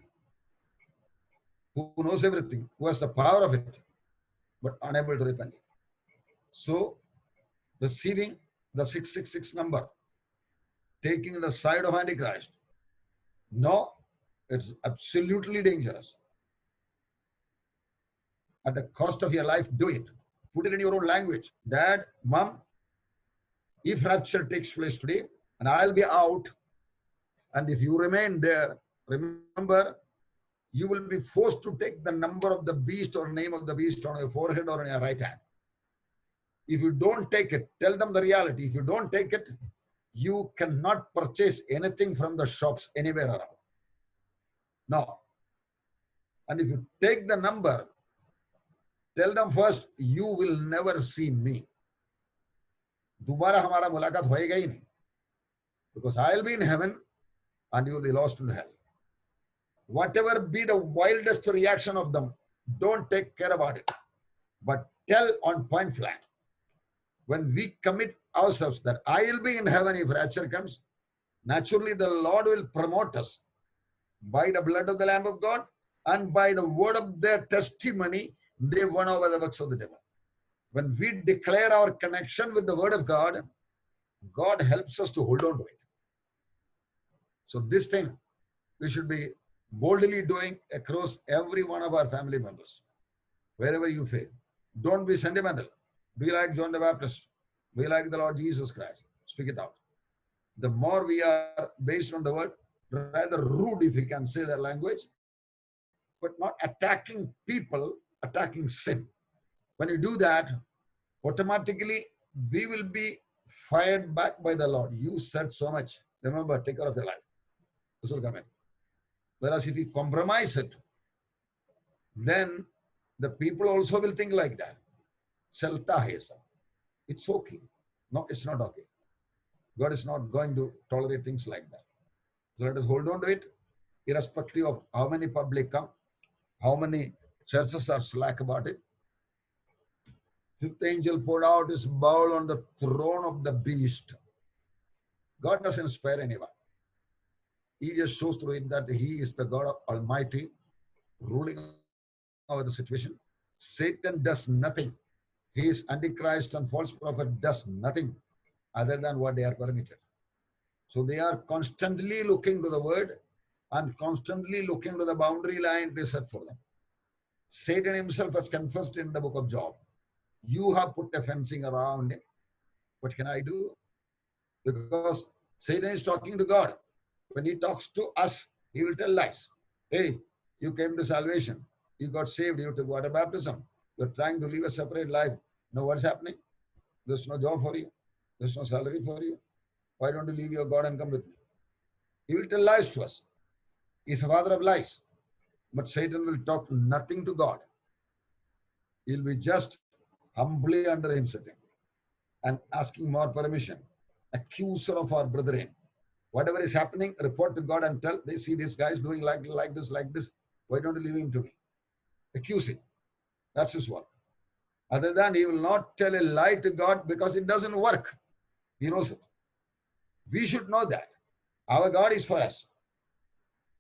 who knows everything, who has the power of it, but unable to repent. So, receiving the 666 number, taking the side of Antichrist, no, it's absolutely dangerous. At the cost of your life, do it. Put it in your own language. Dad, Mom, if rapture takes place today, and I'll be out, and if you remain there, remember, you will be forced to take the number of the beast or name of the beast on your forehead or on your right hand. If you don't take it, tell them the reality. If you don't take it, you cannot purchase anything from the shops anywhere around. No. And if you take the number, tell them first, you will never see me. दोबारा हमारा मुलाकात होएगा ही नहीं. Because I'll be in heaven and you will be lost in hell. Whatever be the wildest reaction of them, don't take care about it. But tell on point blank. When we commit ourselves that I will be in heaven if rapture comes, naturally the Lord will promote us by the blood of the Lamb of God and by the word of their testimony. They won over the works of the devil. When we declare our connection with the word of God, God helps us to hold on to it. So this thing we should be boldly doing across every one of our family members. Wherever you fail, don't be sentimental. Be like John the Baptist. Be like the Lord Jesus Christ. Speak it out. The more we are based on the word, rather rude if you can say that language, but not attacking people, attacking sin. When you do that, automatically we will be fired back by the Lord. You said so much. Remember, take care of your life. This will come in. Whereas if you compromise it, then the people also will think like that. Chalta hai sab. It's okay. No, it's not okay. God is not going to tolerate things like that. So let us hold on to it, irrespective of how many public come, how many churches are slack about it. Fifth angel poured out his bowl on the throne of the beast. God doesn't spare anyone. He just shows through it that he is the God of Almighty, ruling over the situation. Satan does nothing. He is Antichrist and false prophet does nothing other than what they are permitted. So they are constantly looking to the word and constantly looking to the boundary line they set for them. Satan himself has confessed in the book of Job, you have put a fencing around it. What can I do? Because Satan is talking to God. When he talks to us, he will tell lies. Hey, you came to salvation. You got saved. You took water baptism. You're trying to live a separate life. Know what's happening? There's no job for you. There's no salary for you. Why don't you leave your God and come with me? He will tell lies to us. He's a father of lies. But Satan will talk nothing to God. He'll be just humbly under him sitting. and asking more permission. Accuser of our brethren. Whatever is happening, report to God and tell, they see this guy is doing like this, like this. Why don't you leave him to me? Accusing. That's his work. Other than he will not tell a lie to God because it doesn't work. He knows it. We should know that. Our God is for us.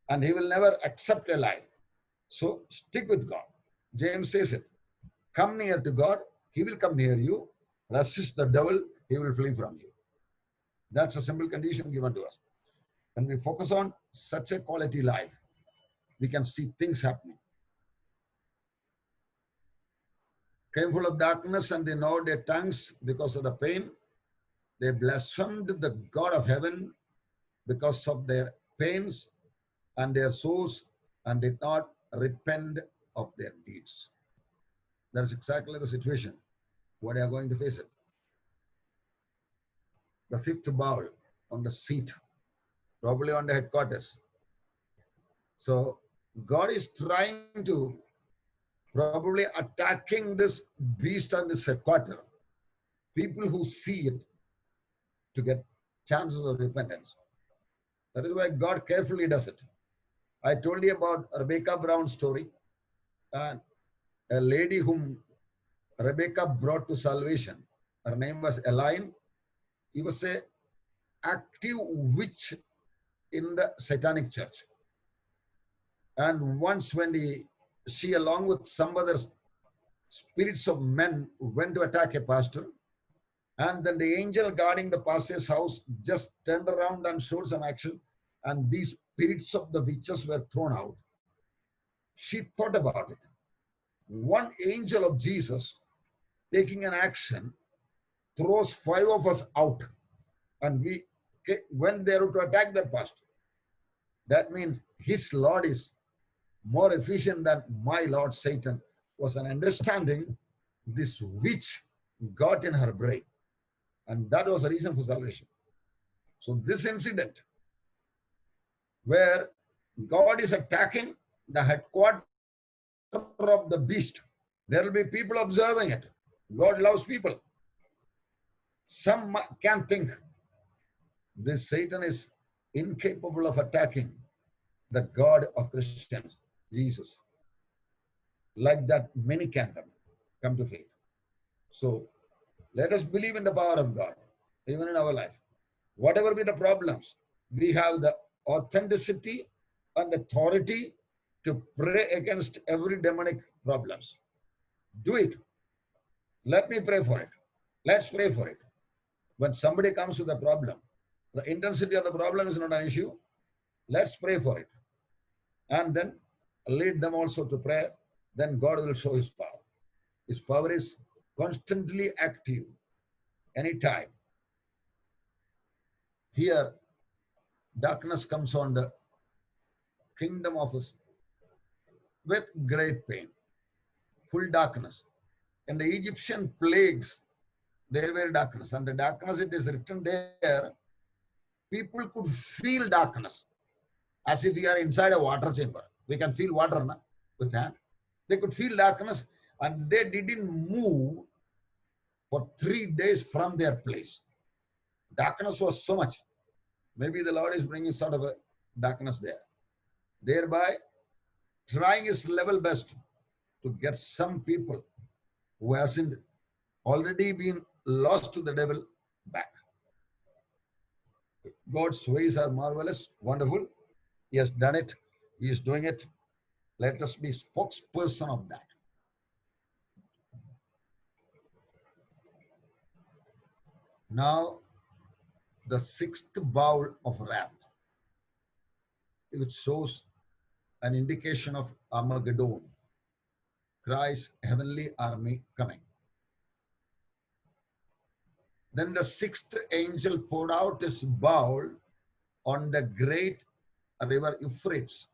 And he will never accept a lie. So stick with God. James says it. Come near to God, he will come near you. Resist the devil, he will flee from you. That's a simple condition given to us. When we focus on such a quality life, we can see things happening. Came full of darkness and they gnawed their tongues because of the pain. They blasphemed the God of heaven because of their pains and their sores and did not repent of their deeds. That's exactly the situation. What are you going to face it? The fifth bowl on the seat, probably on the headquarters. So God is trying to probably attacking this beast on this headquarter. People who see it to get chances of repentance. That is why God carefully does it. I told you about Rebecca Brown's story. And a lady whom Rebecca brought to salvation. Her name was Elaine. He was a active witch in the satanic church. And once when she along with some other spirits of men went to attack a pastor, and then the angel guarding the pastor's house just turned around and showed some action, and these spirits of the witches were thrown out. She thought about it. One angel of Jesus taking an action throws 5 of us out, and we went there to attack that pastor. That means his Lord is more efficient than my Lord Satan, was an understanding this witch got in her brain. And that was a reason for salvation. So this incident where God is attacking the headquarters of the beast, there will be people observing it. God loves people. Some can think this Satan is incapable of attacking the God of Christians, Jesus. Like that, many can come to faith. So let us believe in the power of God, even in our life. Whatever be the problems, we have the authenticity and authority to pray against every demonic problems. Do it. Let me pray for it. Let's pray for it. When somebody comes with a problem, the intensity of the problem is not an issue. Let's pray for it. And then lead them also to prayer. Then God will show his power. His power is constantly active, anytime. Here, darkness comes on the kingdom of us with great pain, full darkness. And the Egyptian plagues, they were darkness. And the darkness, it is written there, people could feel darkness as if we are inside a water chamber. We can feel water with hand. They could feel darkness and they didn't move for 3 days from their place. Darkness was so much. Maybe the Lord is bringing sort of a darkness there. Thereby, trying his level best to get some people who hasn't already been lost to the devil back. God's ways are marvelous, wonderful. He has done it. He is doing it. Let us be spokesperson of that. Now, the 6th bowl of wrath, which shows an indication of Armageddon, Christ's heavenly army coming. Then the 6th angel poured out his bowl on the great river Euphrates,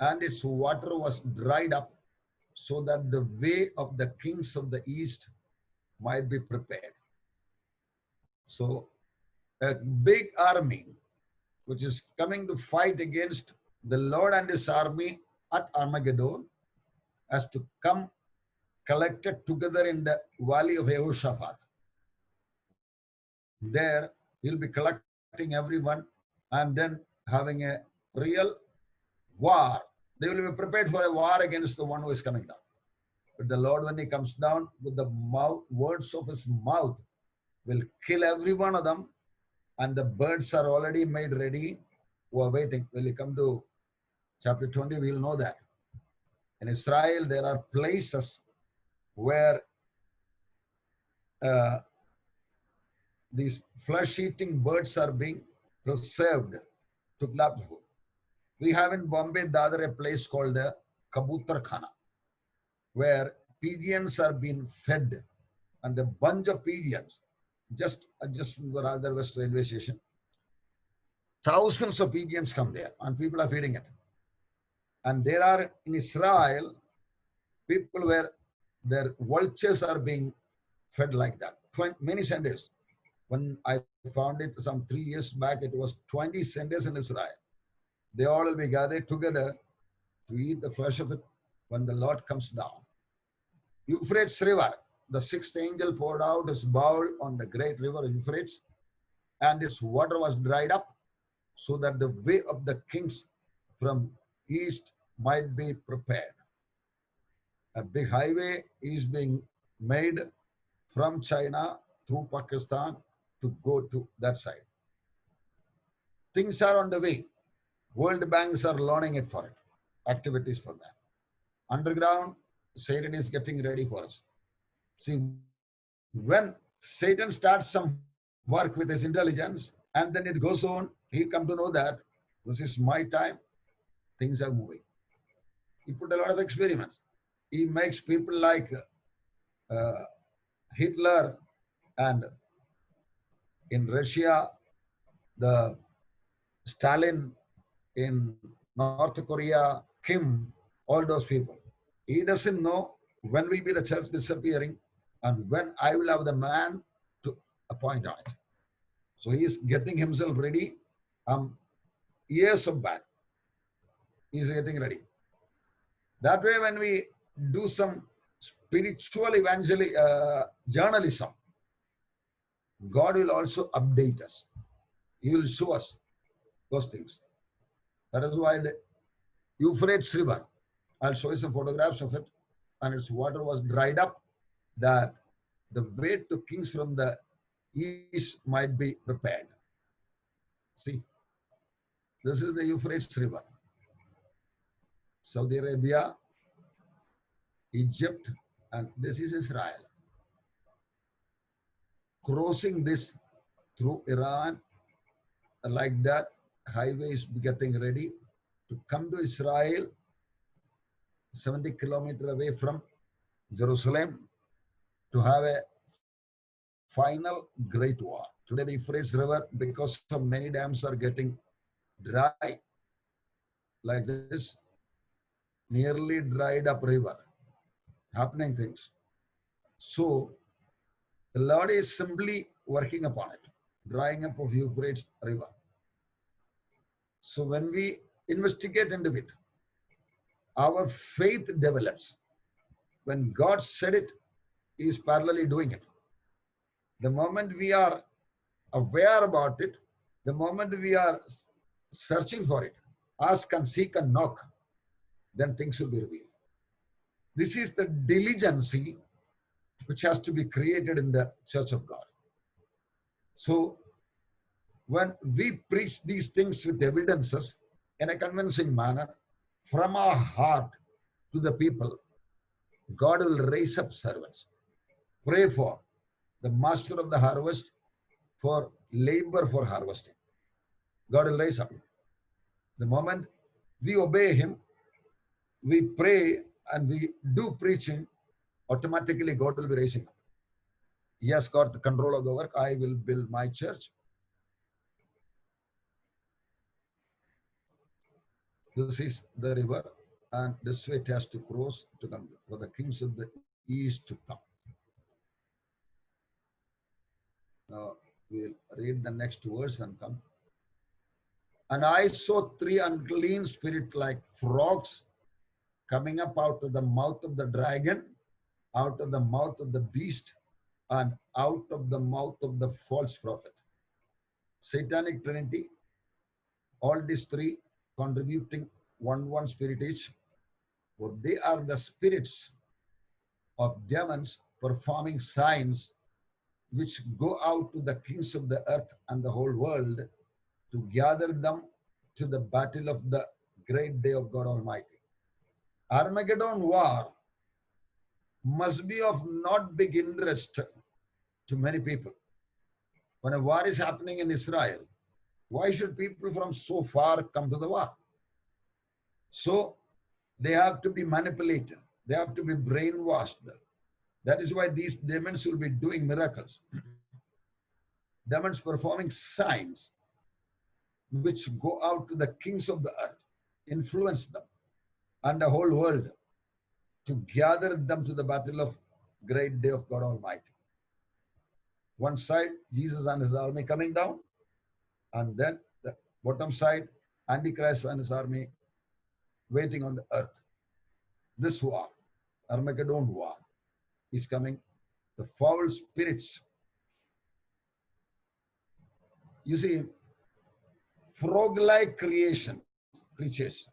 and its water was dried up so that the way of the kings of the east might be prepared. So a big army which is coming to fight against the Lord and his army at Armageddon has to come collected together in the valley of Jehoshaphat. There, he'll be collecting everyone and then having a real war. They will be prepared for a war against the one who is coming down. But the Lord, when he comes down with the words of his mouth, will kill every one of them. And the birds are already made ready who are waiting. When you come to chapter 20, we'll know that. In Israel, there are places where these flesh-eating birds are being preserved to love food. We have in Bombay, Dadar, a place called the Kabutar Khana, where pigeons are being fed, and a bunch of pigeons, just from the Radhar West railway station, thousands of pigeons come there, and people are feeding it. And there are in Israel people where their vultures are being fed like that. Many centers. When I found it some 3 years back, it was 20 centers in Israel. They all will be gathered together to eat the flesh of it when the Lord comes down. Euphrates River, the sixth angel poured out his bowl on the great river Euphrates, and its water was dried up, so that the way of the kings from east might be prepared. A big highway is being made from China through Pakistan to go to that side. Things are on the way. World banks are loaning it for it, activities for that. Underground, Satan is getting ready for us. See, when Satan starts some work with his intelligence, and then it goes on, he come to know that this is my time, things are moving. He put a lot of experiments. He makes people like Hitler, and in Russia, the Stalin, in North Korea, Kim, all those people. He doesn't know when will be the church disappearing and when I will have the man to appoint on it. So he is getting himself ready. Years of back, he's getting ready. That way, when we do some spiritual journalism, God will also update us. He will show us those things. That is why the Euphrates River, I'll show you some photographs of it, and its water was dried up, that the way to kings from the east might be prepared. See, this is the Euphrates River. Saudi Arabia, Egypt, and this is Israel. Crossing this through Iran, like that, highway is getting ready to come to Israel, 70 kilometers away from Jerusalem, to have a final great war. Today, the Euphrates River, because of many dams are getting dry, like this, nearly dried up river, happening things. So, the Lord is simply working upon it, drying up of Euphrates River. So, when we investigate into it, our faith develops. When God said it, He is parallelly doing it. The moment we are aware about it, the moment we are searching for it, ask and seek and knock, then things will be revealed. This is the diligence which has to be created in the church of God. So, when we preach these things with evidences in a convincing manner, from our heart to the people, God will raise up servants. Pray for the master of the harvest, for labor for harvesting. God will raise up. The moment we obey Him, we pray and we do preaching, automatically God will be raising up. He has got the control of the work. I will build my church. This is the river, and this way it has to cross to come for the kings of the east to come. Now we'll read the next verse and come. And I saw 3 unclean spirits like frogs coming up out of the mouth of the dragon, out of the mouth of the beast, and out of the mouth of the false prophet. Satanic Trinity, all these three contributing one spirit each, for they are the spirits of demons performing signs which go out to the kings of the earth and the whole world to gather them to the battle of the great day of God Almighty. Armageddon war must be of not big interest to many people. When a war is happening in Israel, why should people from so far come to the war? So they have to be manipulated. They have to be brainwashed. That is why these demons will be doing miracles. Demons performing signs which go out to the kings of the earth, influence them, and the whole world to gather them to the battle of great day of God Almighty. One side, Jesus and his army coming down, and then the bottom side, Antichrist and his army waiting on the earth. This war, Armageddon war, is coming. The foul spirits. You see, frog-like creatures.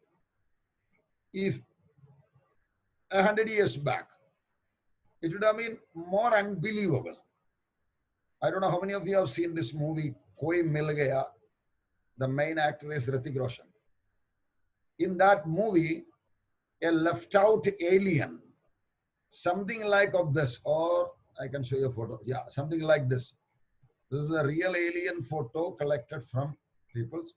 If 100 years back, it would have been more unbelievable. I don't know how many of you have seen this movie, Koi Mil Gaya. The main actor is Hrithik Roshan. In that movie, a left-out alien, something like of this, or I can show you a photo. Yeah, something like this. This is a real alien photo collected from people's.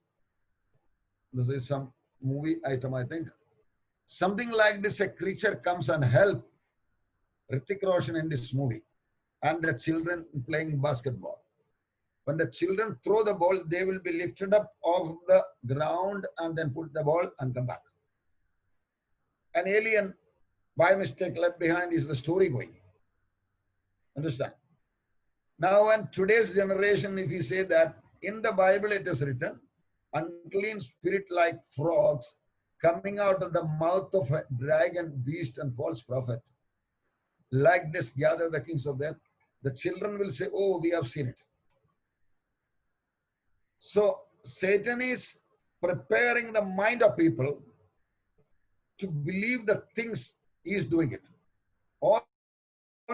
This is some movie item, I think. Something like this, a creature comes and helps Hrithik Roshan in this movie, and the children playing basketball. When the children throw the ball, they will be lifted up off the ground and then put the ball and come back. An alien, by mistake, left behind is the story going. Understand? Now, in today's generation, if you say that in the Bible it is written, unclean spirit like frogs coming out of the mouth of a dragon, beast, and false prophet, like this gather the kings of the earth, the children will say, oh, we have seen it. So Satan is preparing the mind of people to believe the things he is doing it. All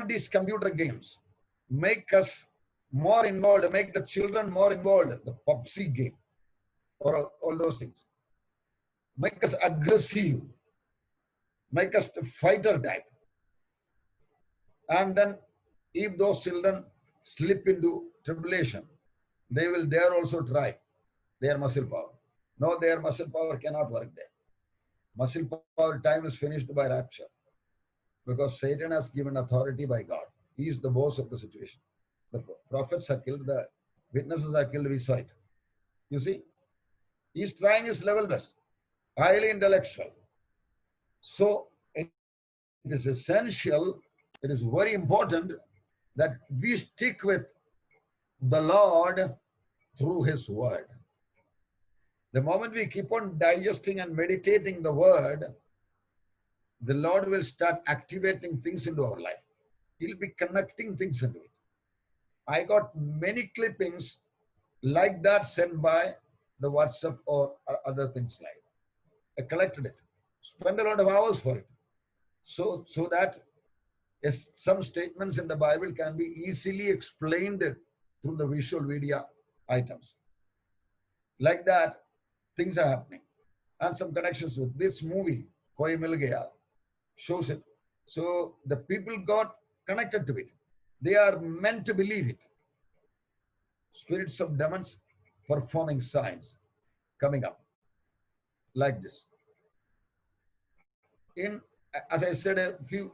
these computer games make us more involved, make the children more involved, the PUBG game, or all those things. Make us aggressive, make us the fighter type. And then if those children slip into tribulation, they will there also try their muscle power. No, their muscle power cannot work there. Muscle power time is finished by rapture, because Satan has given authority by God. He is the boss of the situation. The prophets are killed, the witnesses are killed, we saw it. You see, he's trying his level best, highly intellectual. So it is essential, it is very important that we stick with the Lord through his word. The moment we keep on digesting and meditating the word, the Lord will start activating things into our life. He'll be connecting things into it. I got many clippings like that sent by the WhatsApp or other things like that. I collected it, spent a lot of hours for it. So that some statements in the Bible can be easily explained through the visual media items. Like that, things are happening. And some connections with this movie, Koi Mil Gaya, shows it. So the people got connected to it. They are meant to believe it. Spirits of demons performing signs coming up like this. As I said a few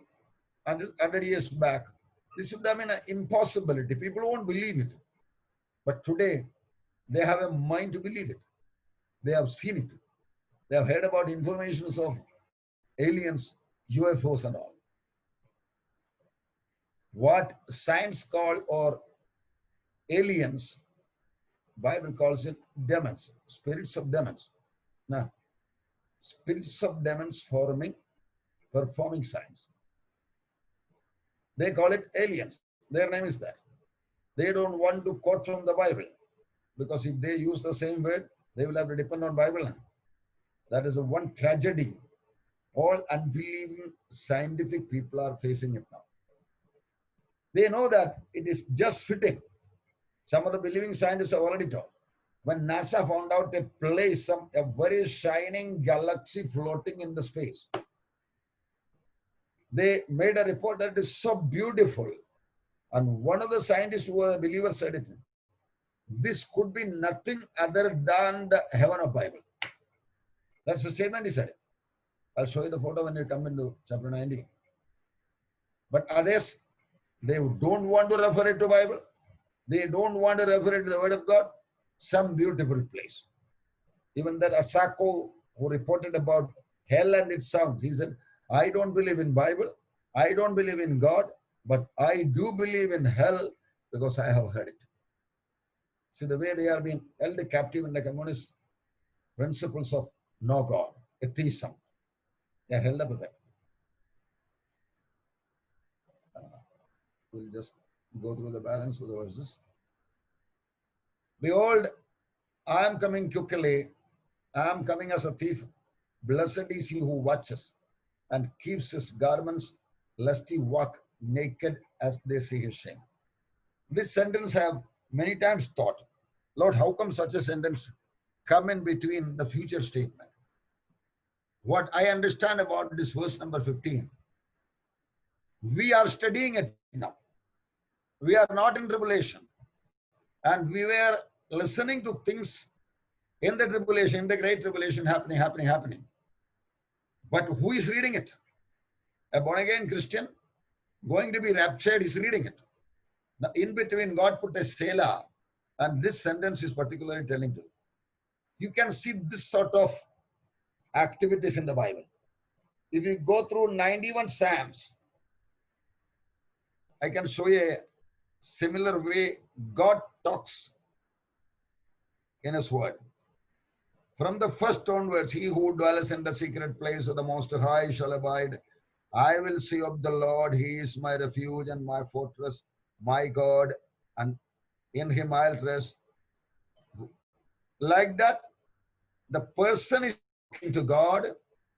100 years back, this would have been an impossibility. People won't believe it. But today, they have a mind to believe it. They have seen it. They have heard about informations of aliens, UFOs and all. What science call or aliens, Bible calls it demons, spirits of demons. Now, spirits of demons performing signs. They call it aliens. Their name is that. They don't want to quote from the Bible, because if they use the same word, they will have to depend on Bible. That is a one tragedy. All unbelieving scientific people are facing it now. They know that it is just fitting. Some of the believing scientists have already told. When NASA found out a place, a very shining galaxy floating in the space, they made a report that it is so beautiful. And one of the scientists who was a believer said it. This could be nothing other than the heaven of Bible. That's the statement he said. I'll show you the photo when you come into chapter 19. But others, they don't want to refer it to Bible. They don't want to refer it to the Word of God. Some beautiful place. Even that Asako, who reported about hell and its sounds, he said, I don't believe in Bible. I don't believe in God. But I do believe in hell because I have heard it. See the way they are being held captive in the communist principles of no God, atheism. They are held up with that. We'll just go through the balance of the verses. Behold, I am coming quickly. I am coming as a thief. Blessed is he who watches and keeps his garments, lest he walk naked as they see his shame. This sentence I have many times thought, Lord, how come such a sentence come in between the future statement? What I understand about this verse number 15, we are studying it now. We are not in tribulation. And we were listening to things in the tribulation, in the great tribulation happening. But who is reading it? A born-again Christian going to be raptured is reading it. Now, in between, God put a Selah, and this sentence is particularly telling you. You can see this sort of activities in the Bible. If you go through 91 Psalms, I can show you a similar way God talks in His word. From the first onwards, he who dwells in the secret place of the Most High shall abide. I will say of the Lord, He is my refuge and my fortress, my God, and in Him I'll rest. Like that, the person is talking to God,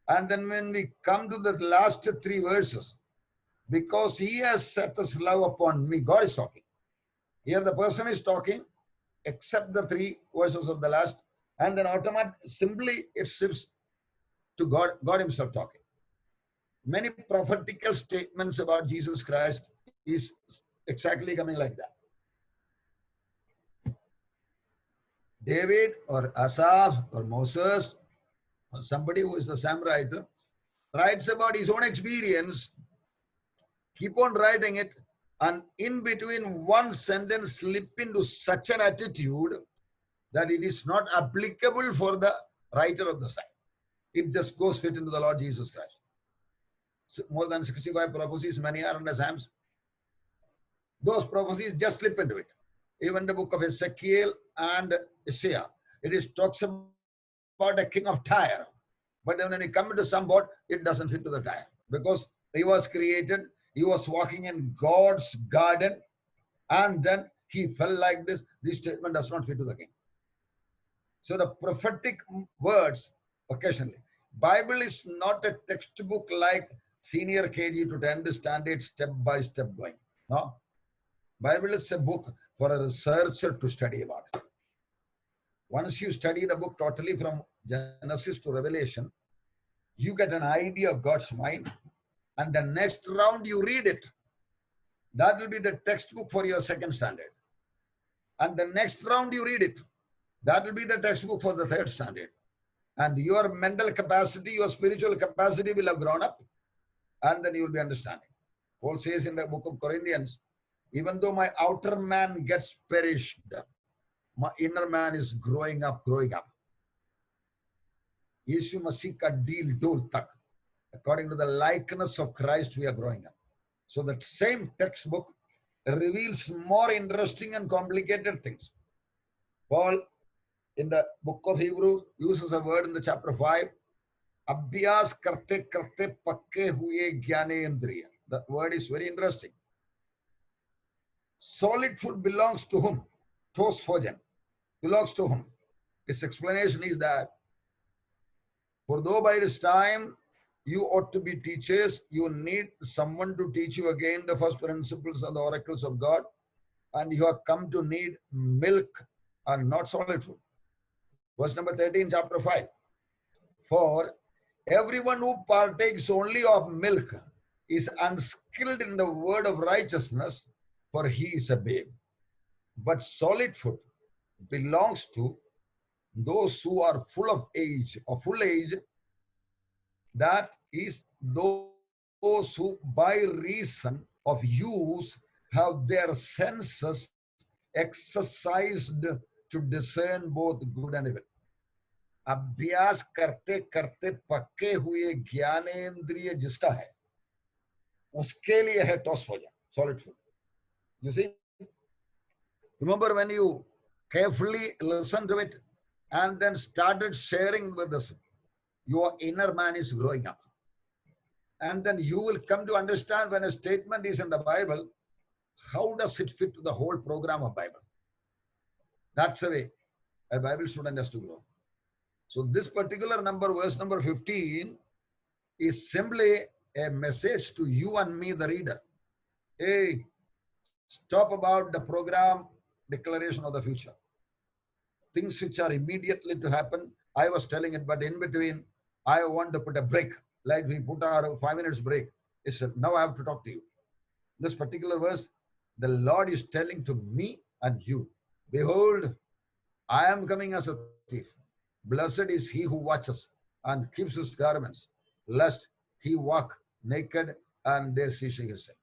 and then when we come to the last three verses, because He has set His love upon me, God is talking. Here the person is talking, except the three verses of the last, and then automatically, simply it shifts to God Himself talking. Many prophetical statements about Jesus Christ is exactly coming like that. David or Asaph or Moses or somebody who is the psalm writer writes about his own experience, keep on writing it, and in between one sentence slip into such an attitude that it is not applicable for the writer of the psalm. It just goes fit into the Lord Jesus Christ. More than 65 prophecies, many are in the Psalms. Those prophecies just slip into it. Even the book of Ezekiel and Isaiah, it talks about a king of Tyre. But then when you come into some boat, it doesn't fit to the Tyre. Because he was created, he was walking in God's garden, and then he fell like this. This statement does not fit to the king. So the prophetic words, occasionally. Bible is not a textbook like senior KG to 10th standard step by step going. No. Bible is a book for a researcher to study about it. Once you study the book totally from Genesis to Revelation, you get an idea of God's mind, and the next round you read it. That will be the textbook for your second standard. And the next round you read it. That will be the textbook for the third standard. And your mental capacity, your spiritual capacity will have grown up, and then you will be understanding. Paul says in the book of Corinthians, even though my outer man gets perished, my inner man is growing up. Yeshu Masih ka dil dol tak. According to the likeness of Christ, we are growing up. So that same textbook reveals more interesting and complicated things. Paul, in the book of Hebrews, uses a word in the chapter 5, Abhyas karte karte pakke huye jnanendriya. That word is very interesting. Solid food belongs to whom? Tosfogen. Belongs to whom? His explanation is that, for though by this time you ought to be teachers, you need someone to teach you again the first principles and the oracles of God, and you have come to need milk and not solid food. Verse number 13, chapter 5. For everyone who partakes only of milk is unskilled in the word of righteousness, for he is a babe. But solid food belongs to those who are full of age, or full age, that is, those who by reason of use have their senses exercised to discern both good and evil. अभ्यास करते करते पक्के हुए ज्ञानेंद्रिय जिसका है, उसके लिए है टॉस भोजन, solid food. You see, remember when you carefully listened to it and then started sharing with us, your inner man is growing up. And then you will come to understand when a statement is in the Bible, how does it fit to the whole program of Bible? That's the way a Bible student has to grow. So this particular number, verse number 15, is simply a message to you and me, the reader. Hey, stop about the program declaration of the future. Things which are immediately to happen, I was telling it, but in between, I want to put a break. Like we put our 5 minutes break. It's now I have to talk to you. This particular verse, the Lord is telling to me and you, behold, I am coming as a thief. Blessed is he who watches and keeps his garments, lest he walk naked and they see his sin.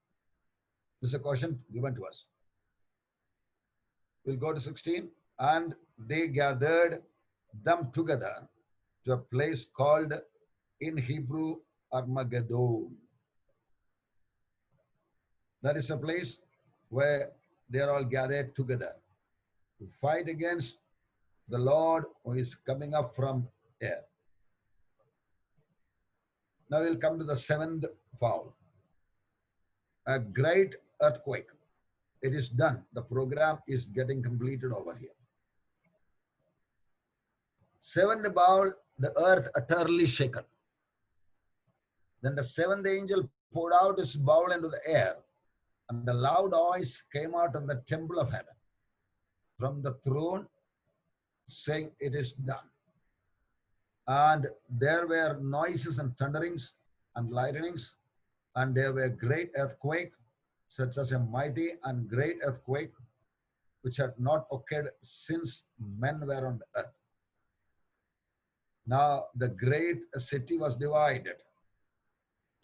This is a caution given to us. We'll go to 16. And they gathered them together to a place called in Hebrew Armageddon. That is a place where they are all gathered together to fight against the Lord who is coming up from air. Now we'll come to the seventh fowl. A great earthquake. It is done. The program is getting completed over here. Seventh bowl, the earth utterly shaken. Then the seventh angel poured out his bowl into the air, and a loud voice came out of the temple of heaven from the throne, saying, it is done. And there were noises and thunderings and lightnings, and there were great earthquake, such as a mighty and great earthquake, which had not occurred since men were on the earth. Now the great city was divided.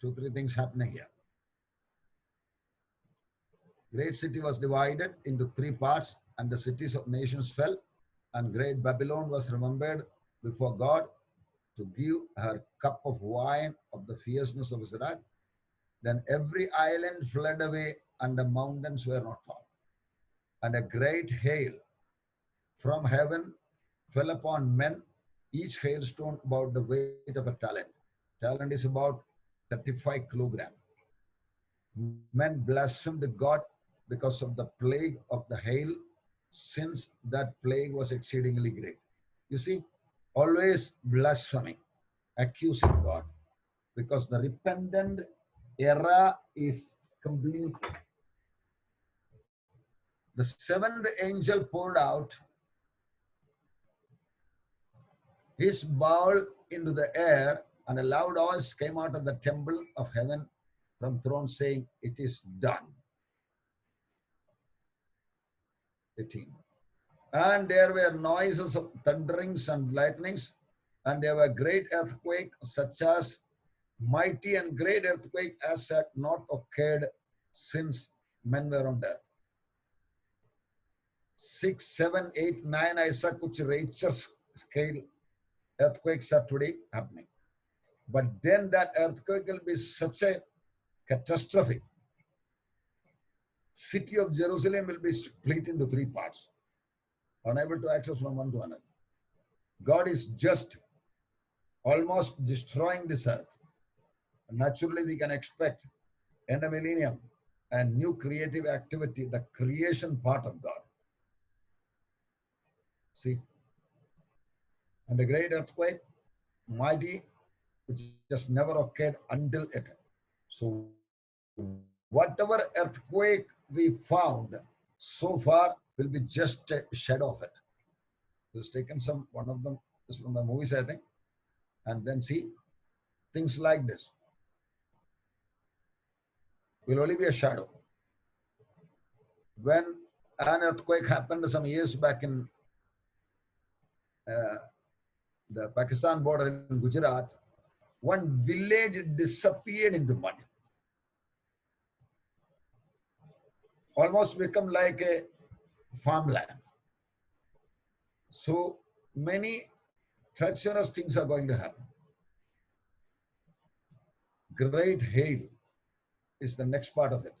2-3 things happening here. Great city was divided into 3 parts, and the cities of nations fell, and great Babylon was remembered before God to give her cup of wine of the fierceness of his wrath. Then every island fled away, and the mountains were not found. And a great hail from heaven fell upon men, each hailstone about the weight of a talent. Talent is about 35 kilograms. Men blasphemed God because of the plague of the hail, since that plague was exceedingly great. You see, always blaspheming, accusing God, because the repentant era is complete. The seventh angel poured out his bowl into the air, and a loud voice came out of the temple of heaven from throne, saying, it is done. 18. And there were noises of thunderings and lightnings, and there were great earthquake, such as mighty and great earthquake as had not occurred since men were on earth. 6, 7, 8, 9 ऐसा कुछ Richter scale earthquakes are today happening. But then that earthquake will be such a catastrophic. City of Jerusalem will be split into 3 parts, unable to access from one to another. God is just almost destroying this earth. Naturally, we can expect in a millennium a new creative activity, the creation part of God. See, and the great earthquake, mighty, which just never occurred until it. So whatever earthquake we found so far will be just a shadow of it. Just taken one of them is from the movies, I think, and then see things like this will only be a shadow. When an earthquake happened some years back in uh, the Pakistan border in Gujarat, one village disappeared into mud. Almost become like a farmland. So many treacherous things are going to happen. Great hail is the next part of it.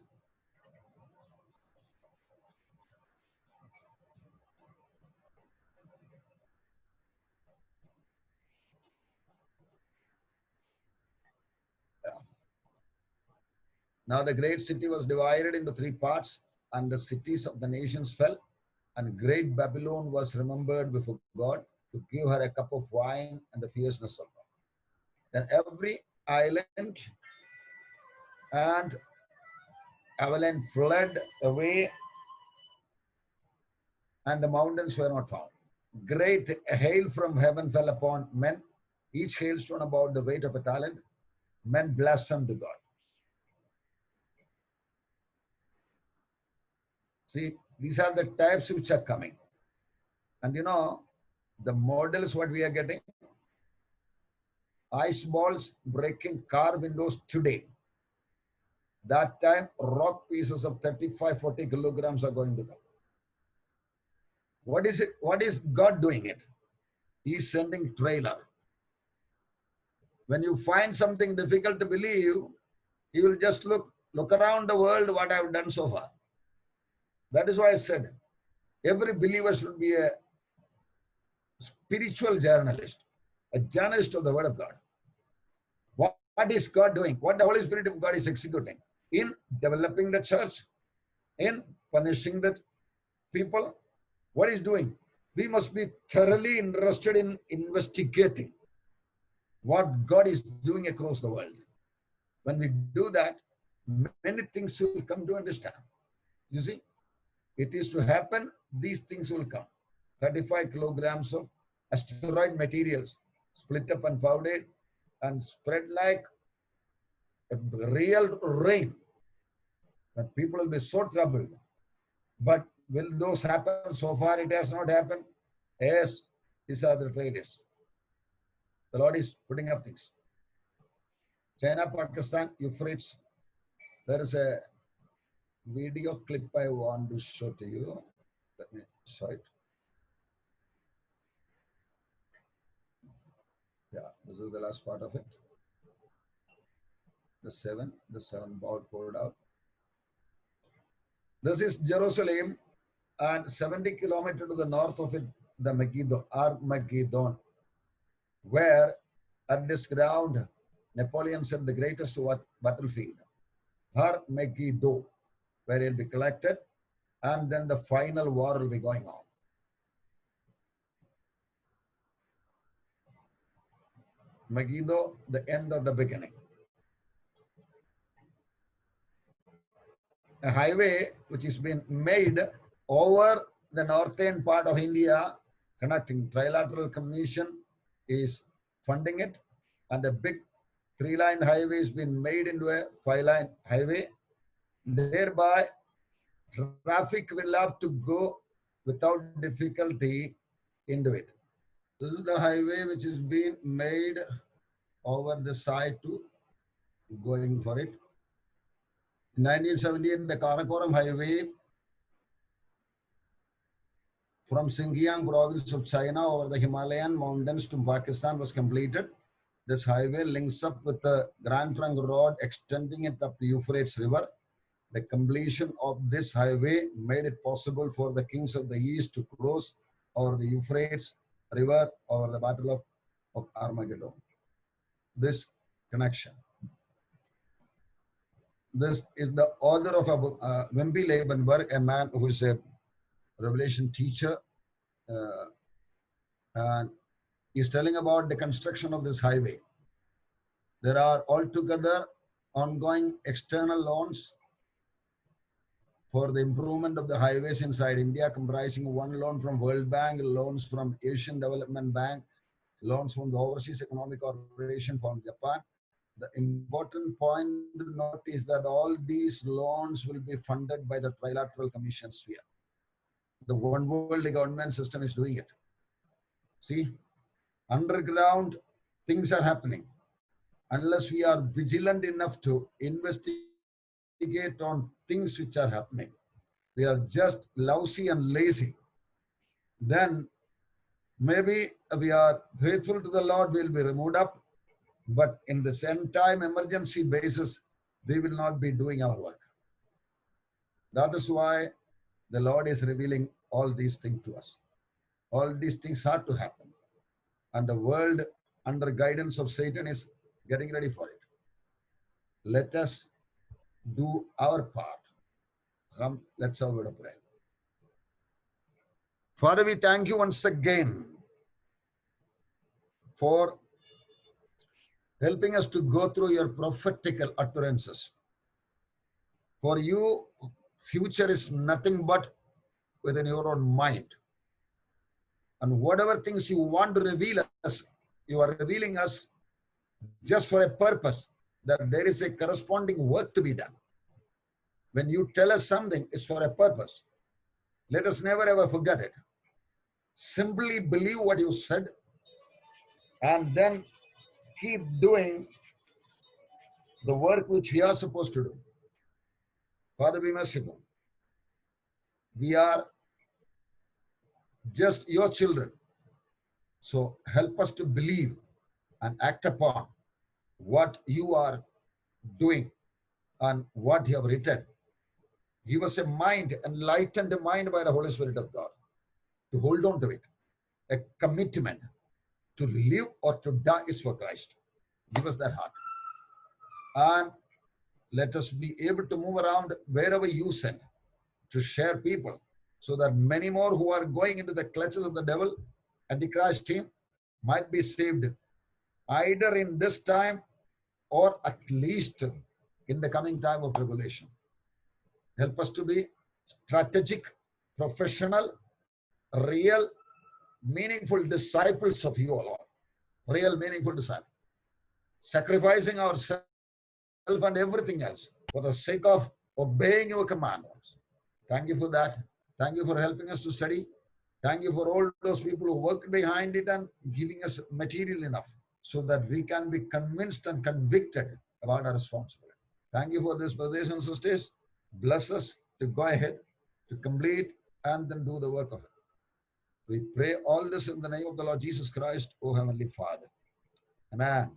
Now the great city was divided into three parts, and the cities of the nations fell, and great Babylon was remembered before God to give her a cup of wine and the fierceness of God. Then every island and avalanche fled away, and the mountains were not found. Great hail from heaven fell upon men, each hailstone about the weight of a talent. Men blasphemed God. See, these are the types which are coming. And you know, the models what we are getting, ice balls breaking car windows today. That time, rock pieces of 35, 40 kilograms are going to come. What is it? What is God doing it? He's sending trailer. When you find something difficult to believe, you will just look around the world what I've done so far. That is why I said every believer should be a spiritual journalist, a journalist of the Word of God. What is God doing? What the Holy Spirit of God is executing in developing the church, in punishing the people? What is doing? We must be thoroughly interested in investigating what God is doing across the world. When we do that, many things will come to understand. You see, it is to happen, these things will come. 35 kilograms of asteroid materials split up and powdered and spread like a real rain. And people will be so troubled. But will those happen? So far, it has not happened. Yes, these are the traders. The Lord is putting up things. China, Pakistan, Euphrates. There is a video clip I want to show to you. Let me show it. Yeah, this is the last part of it. The seven ball poured out. This is Jerusalem, and 70 kilometers to the north of it, the Armageddon, where at this ground, Napoleon said the greatest battlefield, Armageddon, where he'll be collected, and then the final war will be going on. Megiddo, the end of the beginning. A highway which has been made over the northern part of India, connecting Trilateral Commission is funding it, and a big 3-line highway has been made into a 5-line highway. Thereby, traffic will have to go without difficulty into it. This is the highway which is being made over the side to going for it. In 1978, the Karakoram Highway from Xinjiang province of China over the Himalayan mountains to Pakistan was completed. This highway links up with the Grand Trunk Road, extending it up the Euphrates River. The completion of this highway made it possible for the kings of the East to cross over the Euphrates River over the Battle of Armageddon. This connection. This is the author of a book, Wimpy Leibenberg, a man who is a Revelation teacher. And he's telling about the construction of this highway. There are altogether ongoing external loans for the improvement of the highways inside India, comprising one loan from World Bank, loans from Asian Development Bank, loans from the Overseas Economic Corporation from Japan. The important point to note is that all these loans will be funded by the Trilateral Commission sphere. The One World Government system is doing it. See, underground things are happening. Unless we are vigilant enough to investigate on things which are happening, we are just lousy and lazy. Then maybe we are faithful to the Lord, we'll be removed up. But in the same time, emergency basis, we will not be doing our work. That is why the Lord is revealing all these things to us. All these things have to happen. And the world, under guidance of Satan, is getting ready for it. Let us do our part. Come, let's have a word of prayer. Father, we thank you once again for helping us to go through your prophetical utterances. For you, future is nothing but within your own mind. And whatever things you want to reveal us, you are revealing us just for a purpose, that there is a corresponding work to be done. When you tell us something, it's for a purpose. Let us never ever forget it. Simply believe what you said and then keep doing the work which we are supposed to do. Father, be merciful. We are just your children. So help us to believe and act upon what you are doing and what you have written. Give us a mind, enlightened mind by the Holy Spirit of God, to hold on to it. A commitment to live or to die is for Christ. Give us that heart. And let us be able to move around wherever you send to share people, so that many more who are going into the clutches of the devil, Antichrist team, might be saved either in this time or at least in the coming time of tribulation. Help us to be strategic, professional, real, meaningful disciples of you, O Lord. Real, meaningful disciples. Sacrificing ourselves and everything else for the sake of obeying your commandments. Thank you for that. Thank you for helping us to study. Thank you for all those people who worked behind it and giving us material enough so that we can be convinced and convicted about our responsibility. Thank you for this, brothers and sisters. Bless us to go ahead, to complete, and then do the work of it. We pray all this in the name of the Lord Jesus Christ, O Heavenly Father. Amen.